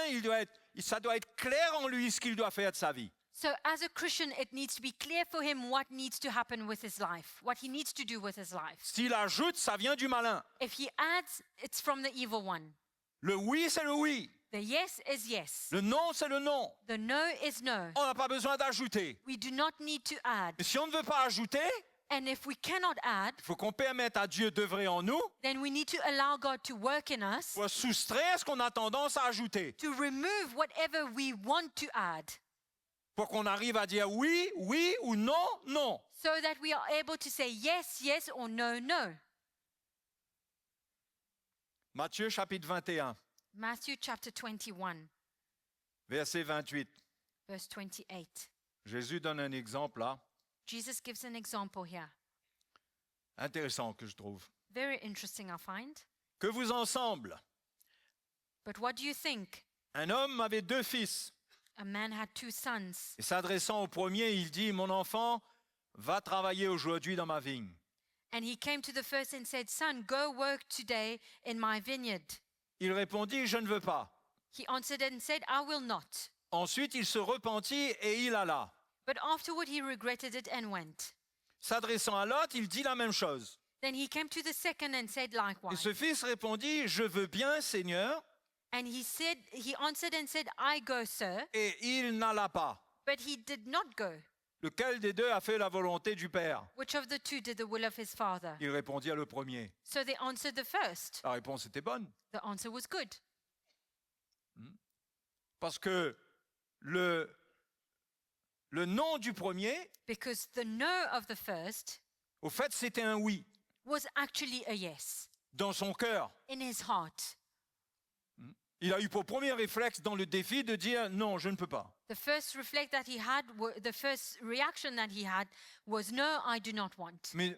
ça doit être clair en lui ce qu'il doit faire de sa vie. So as a Christian, it needs to be clear for him what needs to happen with his life, what he needs to do with his life. S'il ajoute, ça vient du malin. If he adds, it's from the evil one. Le oui, c'est le oui. The yes is yes. Le non, c'est le non. The no is no. On n'a pas besoin d'ajouter. We do not need to add. Mais si on ne veut pas ajouter, And if we cannot add, il faut qu'on permette à Dieu d'œuvrer en nous then we need to allow God to work in us pour soustraire ce qu'on a tendance à ajouter. to remove whatever we want to add. pour qu'on arrive à dire oui, oui ou non, non. so that we are able to say yes, yes, or no, no. Matthieu chapitre 21, Matthew chapter 21, verset 28. verse 28. Jésus donne un exemple là, Jesus gives an example here. intéressant que je trouve. Very interesting, I find. Que vous ensemble, But what do you think? un homme avait 2 fils. A man had 2 sons, Et s'adressant au premier, il dit, mon enfant, va travailler aujourd'hui dans ma vigne. and he came to the first and said, Son, go work today in my vineyard. Il répondit, je ne veux pas. He answered and said, I will not. Ensuite, il se repentit et il alla. But afterward he regretted it and went. S'adressant à l'autre, il dit la même chose. Then he came to the second and said Et likewise. ce fils répondit, je veux bien, Seigneur, And he answered and said, I go, sir. et il n'alla pas. But he did not go. Lequel des deux a fait la volonté du Père? Which of the 2 did the will of his father? Il répondit à le premier. So they answered the first. La réponse était bonne. The answer was good. Parce que le nom du premier, Because the no of the first au fait, c'était un oui was actually a yes dans son cœur. in his heart. Il a eu pour premier réflexe dans le défi de dire non, je ne peux pas. The first the first reaction that he had was, no, I do not want. Mais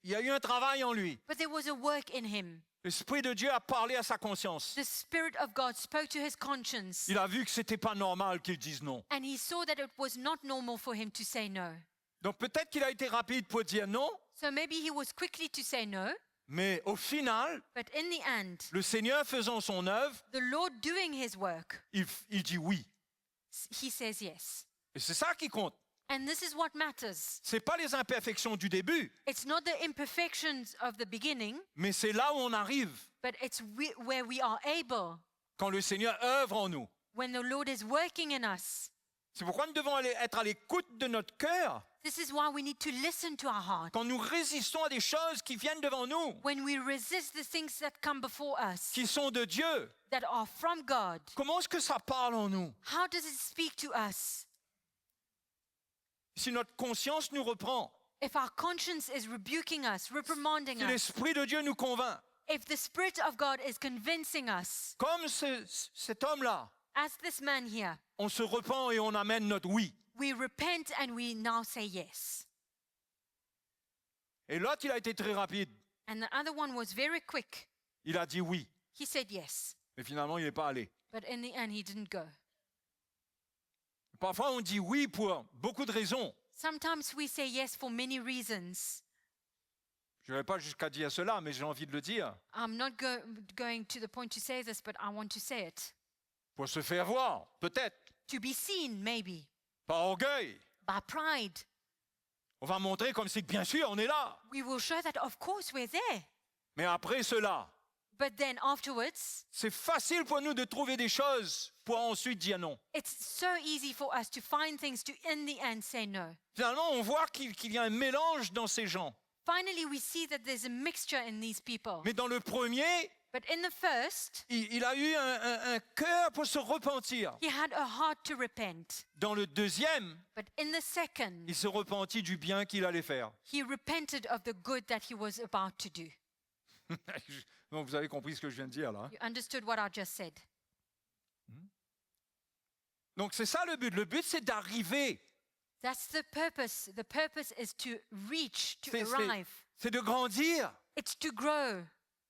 il y a eu un travail en lui. But there was a work in him. L'Esprit de Dieu a parlé à sa conscience. The Spirit of God spoke to his conscience. Il a vu que c'était pas normal qu'il dise non. And he saw that it was not normal for him to say no. Donc peut-être qu'il a été rapide pour dire non, So maybe he was quickly to say no. mais au final, But in the end, le Seigneur faisant son œuvre, the Lord doing his work, il dit oui. he says yes. Et c'est ça qui compte. And this is what matters. C'est pas les imperfections du début, It's not the imperfections of the beginning, mais c'est là où on arrive but it's where we are able, quand le Seigneur œuvre en nous. when the Lord is working in us. C'est pourquoi nous devons être à l'écoute de notre cœur This is why we need to listen to our heart. quand nous résistons à des choses qui viennent devant nous, When we resist the things that come before us, qui sont de Dieu. that are from God, Comment est-ce que ça parle en nous? how does it speak to us? Si notre conscience nous reprend, If our conscience is rebuking us, reprimanding si us, l'Esprit de Dieu nous convainc, if the Spirit of God is convincing us, comme cet homme-là, as this man here, on se repent et on amène notre oui. we repent and we now say yes. Et l'autre, il a été très rapide. And the other one was very quick. Il a dit oui. He said yes, Mais finalement, il n'est pas allé. but in the end, he didn't go. Parfois, on dit oui pour beaucoup de raisons. Sometimes we say yes for many reasons. Je n'irai pas jusqu'à dire cela, mais j'ai envie de le dire. I'm not going to the point to say this, but I want to say it. Pour se faire voir, peut-être. To be seen, maybe, Par orgueil. by pride. On va montrer comme c'est que bien sûr, on est là. We will show that, of course, we're there. Mais après cela, But then afterwards, c'est facile pour nous de trouver des choses pour ensuite dire non. it's so easy for us to find things to, in the end, say no. Finalement, on voit qu'il y a un mélange dans ces gens. Finally, we see that there's a mixture in these people. Mais dans le premier, But in the first, il a eu un cœur pour se repentir. he had a heart to repent. Dans le deuxième, But in the second, il se repentit du bien qu'il allait faire. he repented of the good that he was about to do. Donc vous avez compris ce que je viens de dire là. You understood what I just said. Donc c'est ça le but. Le but c'est d'arriver. That's the purpose. The purpose is to reach, to C'est- arrive. C'est de grandir. It's to grow.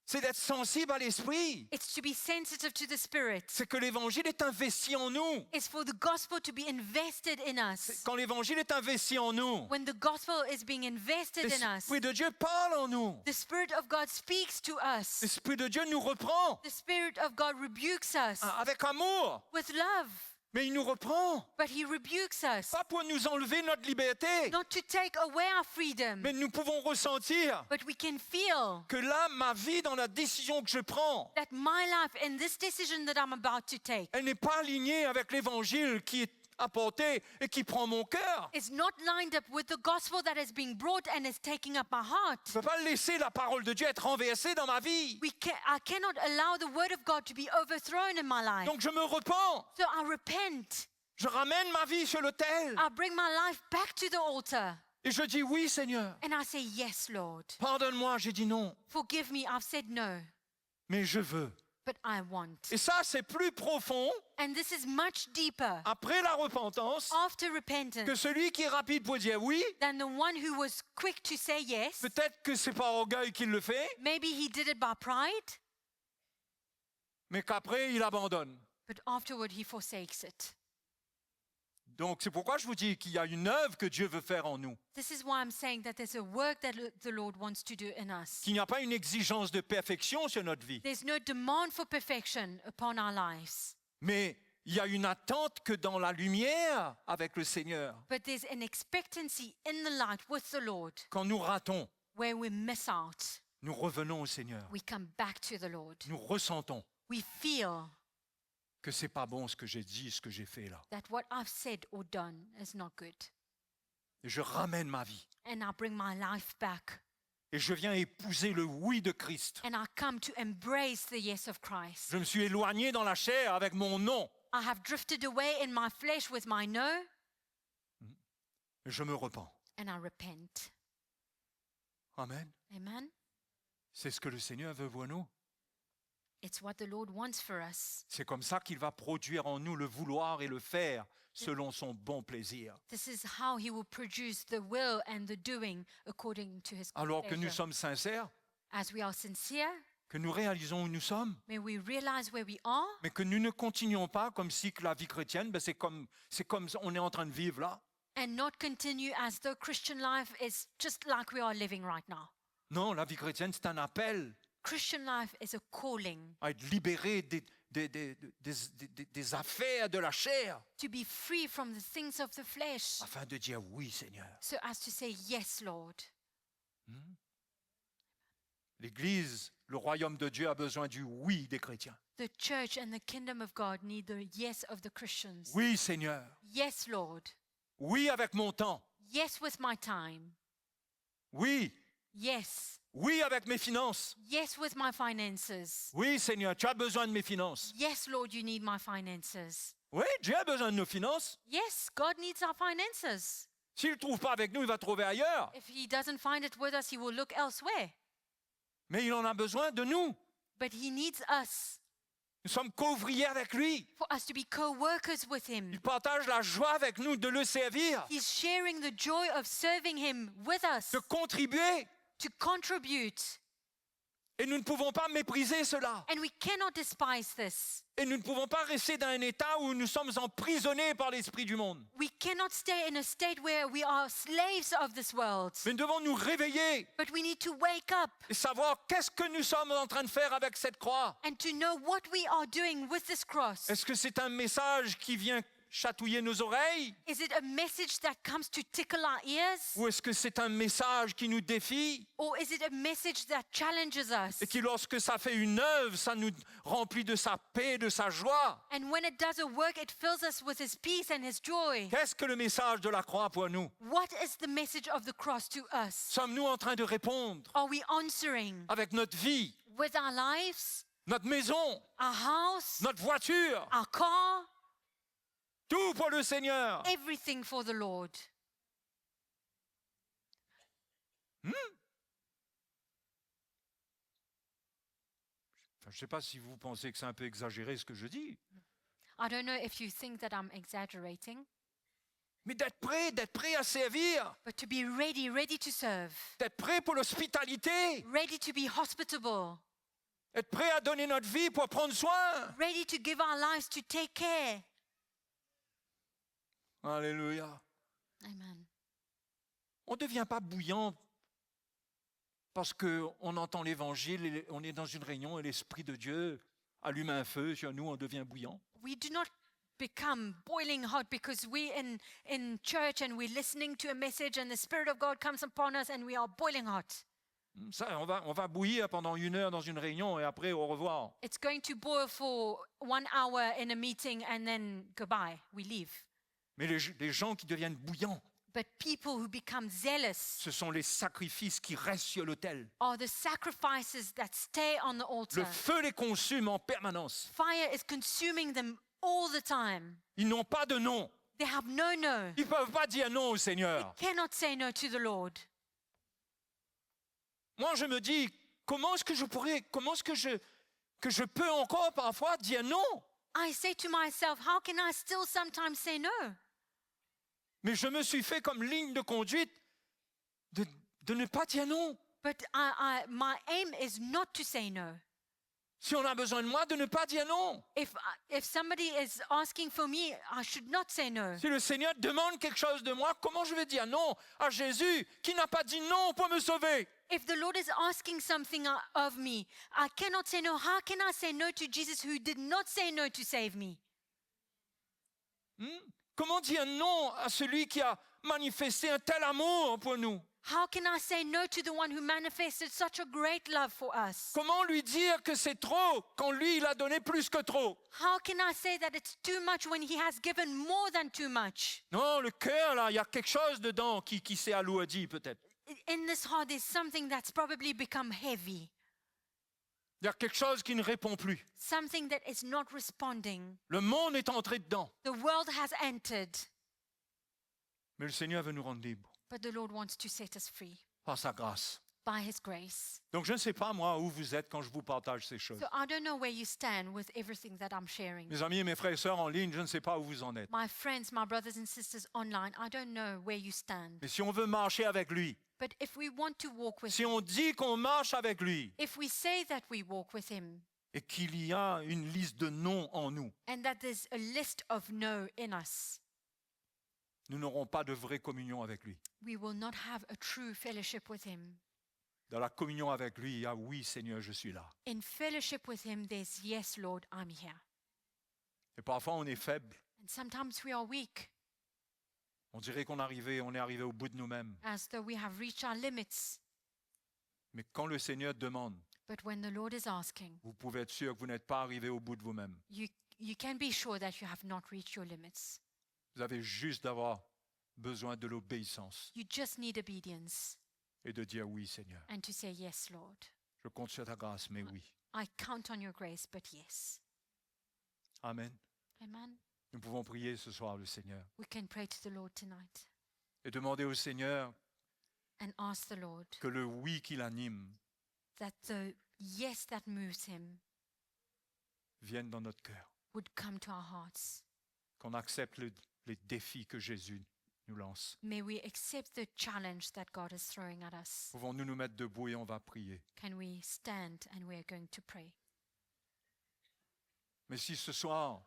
C'est d'être sensible à l'esprit. It's to be sensitive to the Spirit. C'est que l'évangile est investi en nous. It's for the gospel to be invested in us. Quand l'évangile est investi en nous, When the gospel is being invested in us, l'Esprit de Dieu parle en nous. the Spirit of God speaks to us. L'Esprit de Dieu nous reprend The Spirit of God rebukes us avec amour. with love. Mais il nous reprend. But He rebukes us, Pas pour nous enlever notre liberté. not to take away our freedom, Mais nous pouvons ressentir but we can feel que là, ma vie dans la décision que je prends, that my life in this decision that I'm about to take elle n'est pas alignée avec l'évangile qui est apporté et qui prend mon cœur. is not lined up with the gospel that is being brought and is taking up my heart. Je ne peux pas laisser la parole de Dieu être renversée dans ma vie. I cannot allow the word of God to be overthrown in my life. Donc je me repens. So I repent. Je ramène ma vie sur l'autel. I bring my life back to the altar. Et je dis oui, Seigneur. And I say, yes, Lord. Pardonne-moi, j'ai dit non. Forgive me, I've said no, Mais je veux. but I want. Et ça, c'est plus profond And this is much deeper après la repentance after repentance que celui qui est rapide pour dire oui. than the one who was quick to say yes. Peut-être que c'est par orgueil qu'il le fait, Maybe he did it by pride, mais qu'après, il abandonne. but afterward he forsakes it. Donc, c'est pourquoi je vous dis qu'il y a une œuvre que Dieu veut faire en nous. This is why I'm saying that there's a work that the Lord wants to do in us. Qu'il n'y a pas une exigence de perfection sur notre vie. There's no demand for perfection upon our lives, Mais il y a une attente que dans la lumière avec le Seigneur, but there's an expectancy in the light with the Lord. quand nous ratons, Where we miss out, nous revenons au Seigneur. we come back to the Lord. Nous ressentons We feel que c'est pas bon ce que j'ai dit, ce que j'ai fait là. that what I've said or done is not good. Et je ramène ma vie. And I bring my life back. Et je viens épouser le oui de Christ. And I come to embrace the yes of Christ. Je me suis éloigné dans la chair avec mon non. I have drifted away in my flesh with my no, Et je me repens. and I repent. Amen. Amen. C'est ce que le Seigneur veut pour nous. It's what the Lord wants for us. C'est comme ça qu'il va produire en nous le vouloir et le faire selon son bon plaisir. This is how he will produce the will and the doing according to his good Alors que nous pleasure. sommes sincères, As we are sincere, que nous réalisons où nous sommes, may we realize where we are, mais que nous ne continuons pas comme si que la vie chrétienne, c'est comme on est en train de vivre là. and not continue as though Christian life is just like we are living right now. Non, la vie chrétienne, c'est un appel Christian life is a calling à être libéré des affaires de la chair, to be free from the things of the flesh, afin de dire oui, Seigneur. so as to say, yes, Lord. L'Église, le royaume de Dieu a besoin du oui des chrétiens. The church and the kingdom of God need the yes of the Christians. Oui, Seigneur. Yes, Lord. Oui, avec mon temps. Yes, with my time. Oui. Yes. Oui, avec mes finances. Yes, with my finances. Oui, Seigneur, tu as besoin de mes finances. Yes, Lord, you need my finances. Oui, Dieu a besoin de nos finances. Yes, God needs our finances. S'il ne trouve pas avec nous, il va trouver ailleurs. If he doesn't find it with us, he will look elsewhere. Mais il en a besoin de nous. But he needs us Nous sommes co-ouvriers avec lui. for us to be co-workers with him. Il partage la joie avec nous de le servir, He's sharing the joy of serving him with us, de contribuer. to contribute. Et nous ne pouvons pas mépriser cela. And we cannot despise this. Et nous ne pouvons pas rester dans un état où nous sommes emprisonnés par l'esprit du monde. We cannot stay in a state where we are slaves of this world. Mais nous devons nous réveiller But we need to wake up et savoir qu'est-ce que nous sommes en train de faire avec cette croix. and to know what we are doing with this cross. Est-ce que c'est un message qui vient chatouiller nos oreilles? Is it a message that comes to tickle our ears? Ou est-ce que c'est un message qui nous défie Or is it a message that challenges us? et qui, lorsque ça fait une œuvre, ça nous remplit de sa paix, de sa joie? And when it does a work, it fills us with his peace and his joy. Qu'est-ce que le message de la croix pour nous? What is the message of the cross to us? Sommes-nous en train de répondre Are we answering avec notre vie, with our lives, notre maison, our house, notre voiture, our car, tout pour le Seigneur? everything for the Lord? Je ne sais pas si vous pensez que c'est un peu exagéré ce que je dis, I don't know if you think that I'm exaggerating, mais d'être prêt à servir, but to be ready, ready to serve, d'être prêt pour l'hospitalité, ready to be hospitable, être prêt à donner notre vie pour prendre soin. ready to give our lives to take care. Alléluia. Amen. On ne devient pas bouillant parce qu'on entend l'évangile, et on est dans une réunion et l'Esprit de Dieu allume un feu sur nous, on devient bouillant. We do not become boiling hot because we're in church and we're listening to a message and the Spirit of God comes upon us and we are boiling hot. Ça, on va bouillir pendant 1 heure dans une réunion et après au revoir. It's going to boil for 1 hour in a meeting and then goodbye, we leave. Mais les gens qui deviennent bouillants, But people who become zealous ce sont les sacrifices qui restent sur l'autel. are the sacrifices that stay on the Le altar. feu les consume en permanence. Fire is consuming them all the time. Ils n'ont pas de non. They have no no. Ils ne peuvent pas dire non au They Seigneur. cannot say no to the Lord. Moi, je me dis, comment est-ce que je peux encore parfois dire non? I say to myself, how can I still sometimes say no? Mais je me suis fait comme ligne de conduite de ne pas dire non. But my aim is not to say no. Si on a besoin de moi, de ne pas dire non. If somebody is asking for me, I should not say no. Si le Seigneur demande quelque chose de moi, comment je vais dire non à Jésus qui n'a pas dit non pour me sauver? If the Lord is asking something of me, I cannot say no. How can I say no to Jesus who did not say no to save me? Comment dire non à celui qui a manifesté un tel amour pour nous? How can I say no to the one who manifested such a great love for us? Comment lui dire que c'est trop quand lui, il a donné plus que trop? How can I say that it's too much when he has given more than too much? Non, le cœur, là, il y a quelque chose dedans qui s'est alourdi peut-être. In this heart, there's something that's probably become heavy, Il y a quelque chose qui ne répond plus. something that is not responding. Le monde est entré dedans. The world has entered, Mais le Seigneur veut nous rendre libres but the Lord wants to set us free par sa grâce. by his grace. Donc je ne sais pas, moi, où vous êtes quand je vous partage ces choses. So I don't know where you stand with everything that I'm sharing. Mes amis et mes frères et sœurs en ligne, je ne sais pas où vous en êtes. My friends, my brothers and sisters online, I don't know where you stand. Mais si on veut marcher avec lui, But if we want to walk with si him, on dit qu'on marche avec lui if we say that we walk with him, et qu'il y a une liste de noms en nous, and that there's a list of no in us, nous n'aurons pas de vraie communion avec lui. we will not have a true fellowship with him. Dans la communion avec lui, il y a oui, Seigneur, je suis là. In fellowship with him, there's yes, Lord, I'm here. Et parfois, on est faible. And sometimes we are weak, On dirait on est arrivé au bout de nous-mêmes. as though we have reached our limits. Mais quand le Seigneur demande, But when the Lord is asking, vous pouvez être sûr que vous n'êtes pas arrivé au bout de vous-même. you can be sure that you have not reached your limits. Vous avez juste d'avoir besoin de l'obéissance You just need obedience et de dire oui, Seigneur. and to say, yes, Lord. Je compte sur ta grâce, mais oui. I count on your grace, but yes. Amen. Amen. Nous pouvons prier ce soir le Seigneur We can pray to the Lord tonight et demander au Seigneur and ask the Lord que le oui qui l'anime that the yes that moves him vienne dans notre cœur. would come to our hearts. Qu'on accepte les défis que Jésus nous lance. May we accept the challenge that God is throwing at us. Pouvons-nous nous mettre debout et on va prier. Can we stand and we are going to pray? Mais si ce soir,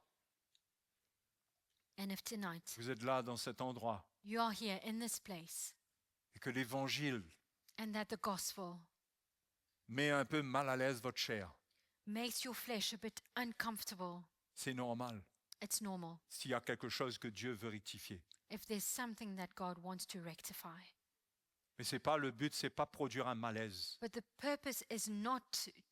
And if tonight vous êtes là dans cet endroit you are here in this place et que l'Évangile and that the gospel met un peu mal à l'aise votre chair, makes your flesh a bit uncomfortable, c'est normal. it's normal. S'il y a quelque chose que Dieu veut rectifier. If there's something that God wants to rectify. Mais c'est pas le but, c'est pas produire un malaise. But the purpose is not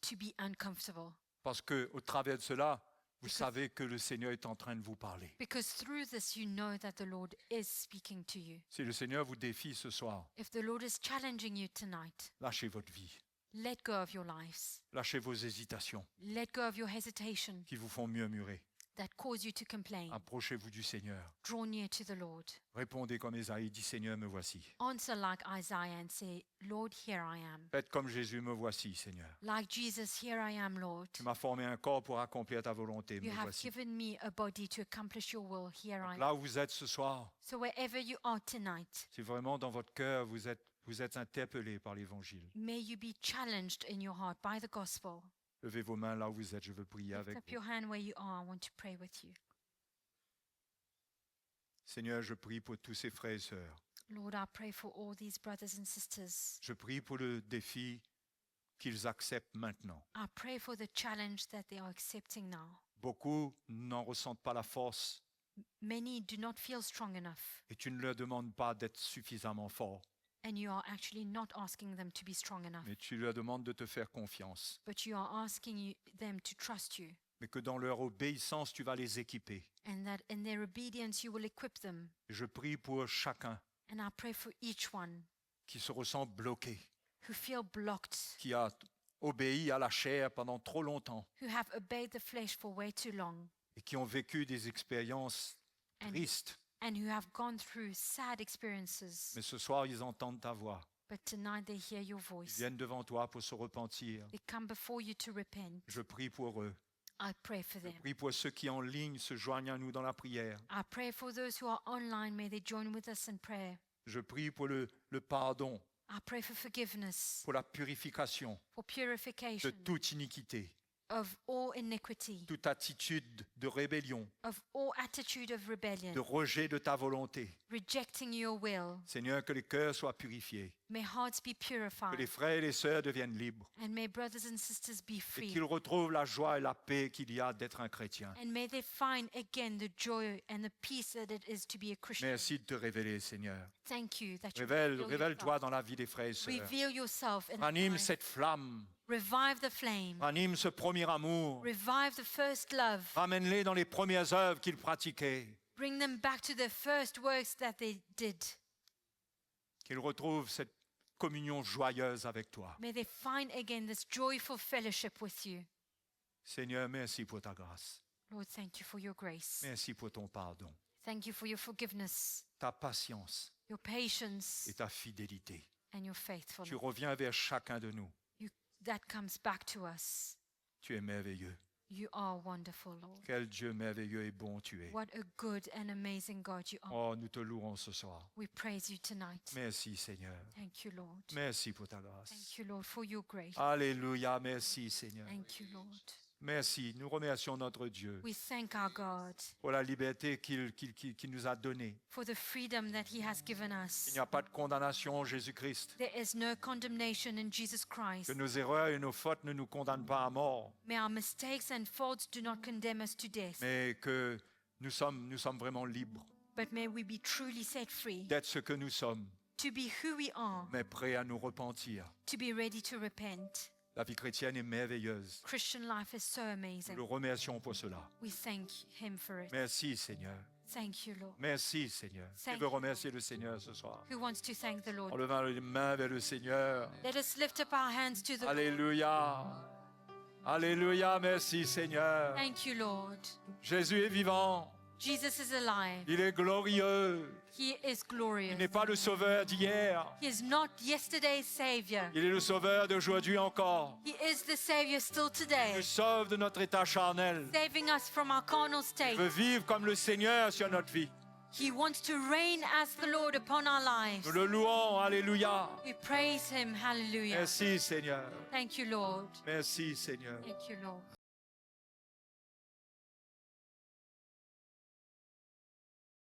to be uncomfortable. Parce que au travers de cela, vous savez que le Seigneur est en train de vous parler. Because through this you know that the Lord is speaking to you. Si le Seigneur vous défie ce soir, If the Lord is challenging you tonight, lâchez votre vie. let go of your lives. Lâchez vos hésitations Let go of your hesitation qui vous font murmurer. that cause you to complain. Approchez-vous du Seigneur. Draw near to the Lord. Répondez comme Ésaïe dit, Seigneur, me voici. Answer like Isaiah and say, Lord, here I am. Faites comme Jésus, me voici, Seigneur. Like Jesus, here I am, Lord. Tu m'as formé un corps pour accomplir ta volonté, me You have voici. given me a body to accomplish your will. Here I am. Là où vous êtes ce soir, So wherever you are tonight, si vraiment dans votre cœur vous êtes interpellé par l'Évangile, may you be challenged in your heart by the gospel. levez vos mains là où vous êtes, je veux prier Lift avec up vous. your hand where you are. I want to pray with you. Seigneur, je prie pour tous ces frères et sœurs. Lord, I pray for all these brothers and sisters. Je prie pour le défi qu'ils acceptent maintenant. I pray for the challenge that they are accepting now. Beaucoup n'en ressentent pas la force Many do not feel strong enough, et tu ne leur demandes pas d'être suffisamment fort, and you are actually not asking them to be strong enough, mais tu leur demandes de te faire confiance. but you are asking them to trust you, Mais que dans leur obéissance, tu vas les équiper. and that in their obedience you will equip them. Et je prie pour chacun And I pray for each one qui se ressent bloqué, who feel blocked, qui a obéi à la chair pendant trop longtemps. who have obeyed the flesh for way too long. et qui ont vécu des expériences And- tristes. and who have gone through sad experiences. Mais ce soir, ils entendent ta voix. But tonight they hear your Ils voice. viennent devant toi pour se repentir. They come before you to repent. Je prie pour eux. I pray for Je them. prie pour ceux qui en ligne se joignent à nous dans la prière. I pray for those who are online. May they join with us in prayer. Je prie pour le pardon, I pray for forgiveness, pour la purification for de purification toute iniquité, of all iniquity, toute attitude de rébellion, of all attitude of de rebellion, rejet de ta volonté. rejecting your will. Seigneur, que les cœurs soient purifiés, May hearts be que les purified, frères et les sœurs deviennent libres and may brothers and sisters be et free. qu'ils retrouvent la joie et la paix qu'il y a d'être un chrétien. And may they find again the joy and the peace that it is to be a Christian. Merci de te révéler, Seigneur. Thank you that you Révèle-toi dans la vie des frères et sœurs. reveal yourself in Ranime their life. cette flamme, Revive the flame. ranime ce premier amour. Revive the first love. Ramène-les dans les premières œuvres qu'ils pratiquaient. Bring them back to the first works that they did. Qu'ils retrouvent cette communion joyeuse avec toi. May they find again this joyful fellowship with you. Seigneur, merci pour ta grâce. Lord, thank you for your grace. Merci pour ton pardon, Thank you for your forgiveness, ta patience your patience, et ta fidélité. and your Tu faithfulness. reviens vers chacun de nous. That comes back to us. Tu es merveilleux. You are wonderful, Lord. Quel Dieu merveilleux et bon tu es. What a good and amazing God you are. Oh, nous te louons ce soir. We praise you tonight. Merci, Seigneur. Thank you, Lord. Merci pour ta grâce. Thank you, Lord, for your grace. Alléluia, merci, Seigneur. Thank you, Lord. Merci. Nous remercions notre Dieu We thank our God pour la liberté qu'il nous a donnée. for the freedom that He has given Il us. n'y a pas de condamnation en Jésus-Christ. There is no condemnation in Jesus Christ. Que nos erreurs et nos fautes ne nous condamnent pas à mort, May our mistakes and faults do not condemn us to death, mais que nous sommes vraiment libres but may we be truly set free d'être ce que nous sommes, to be who we are, mais prêts à nous repentir. to be ready to repent. La vie chrétienne est merveilleuse. Christian life is so Nous amazing. le remercions pour cela. We thank Him for it. Merci, Seigneur. Thank you, Lord. Merci, Seigneur. Qui Thank veut you, remercier le Seigneur ce soir? Who wants to thank the En Lord? levant les mains vers le Seigneur. Let us lift up our hands to the Lord. Alléluia. Alléluia, merci, Seigneur. Thank you, Lord. Jésus est vivant. Jesus is alive. Il est glorieux. He is Il glorious. n'est pas le sauveur d'hier. He is not yesterday's Savior. Il est le sauveur d'aujourd'hui encore. He is the Savior still Il today, nous sauve de notre état charnel. saving us from our carnal Il state. veut vivre comme le Seigneur sur notre vie. He wants to reign as the Lord upon our lives. Nous le louons. Alléluia. We praise Him. Hallelujah. Merci, Seigneur. Thank you, Lord. Merci, Seigneur. Thank you, Lord.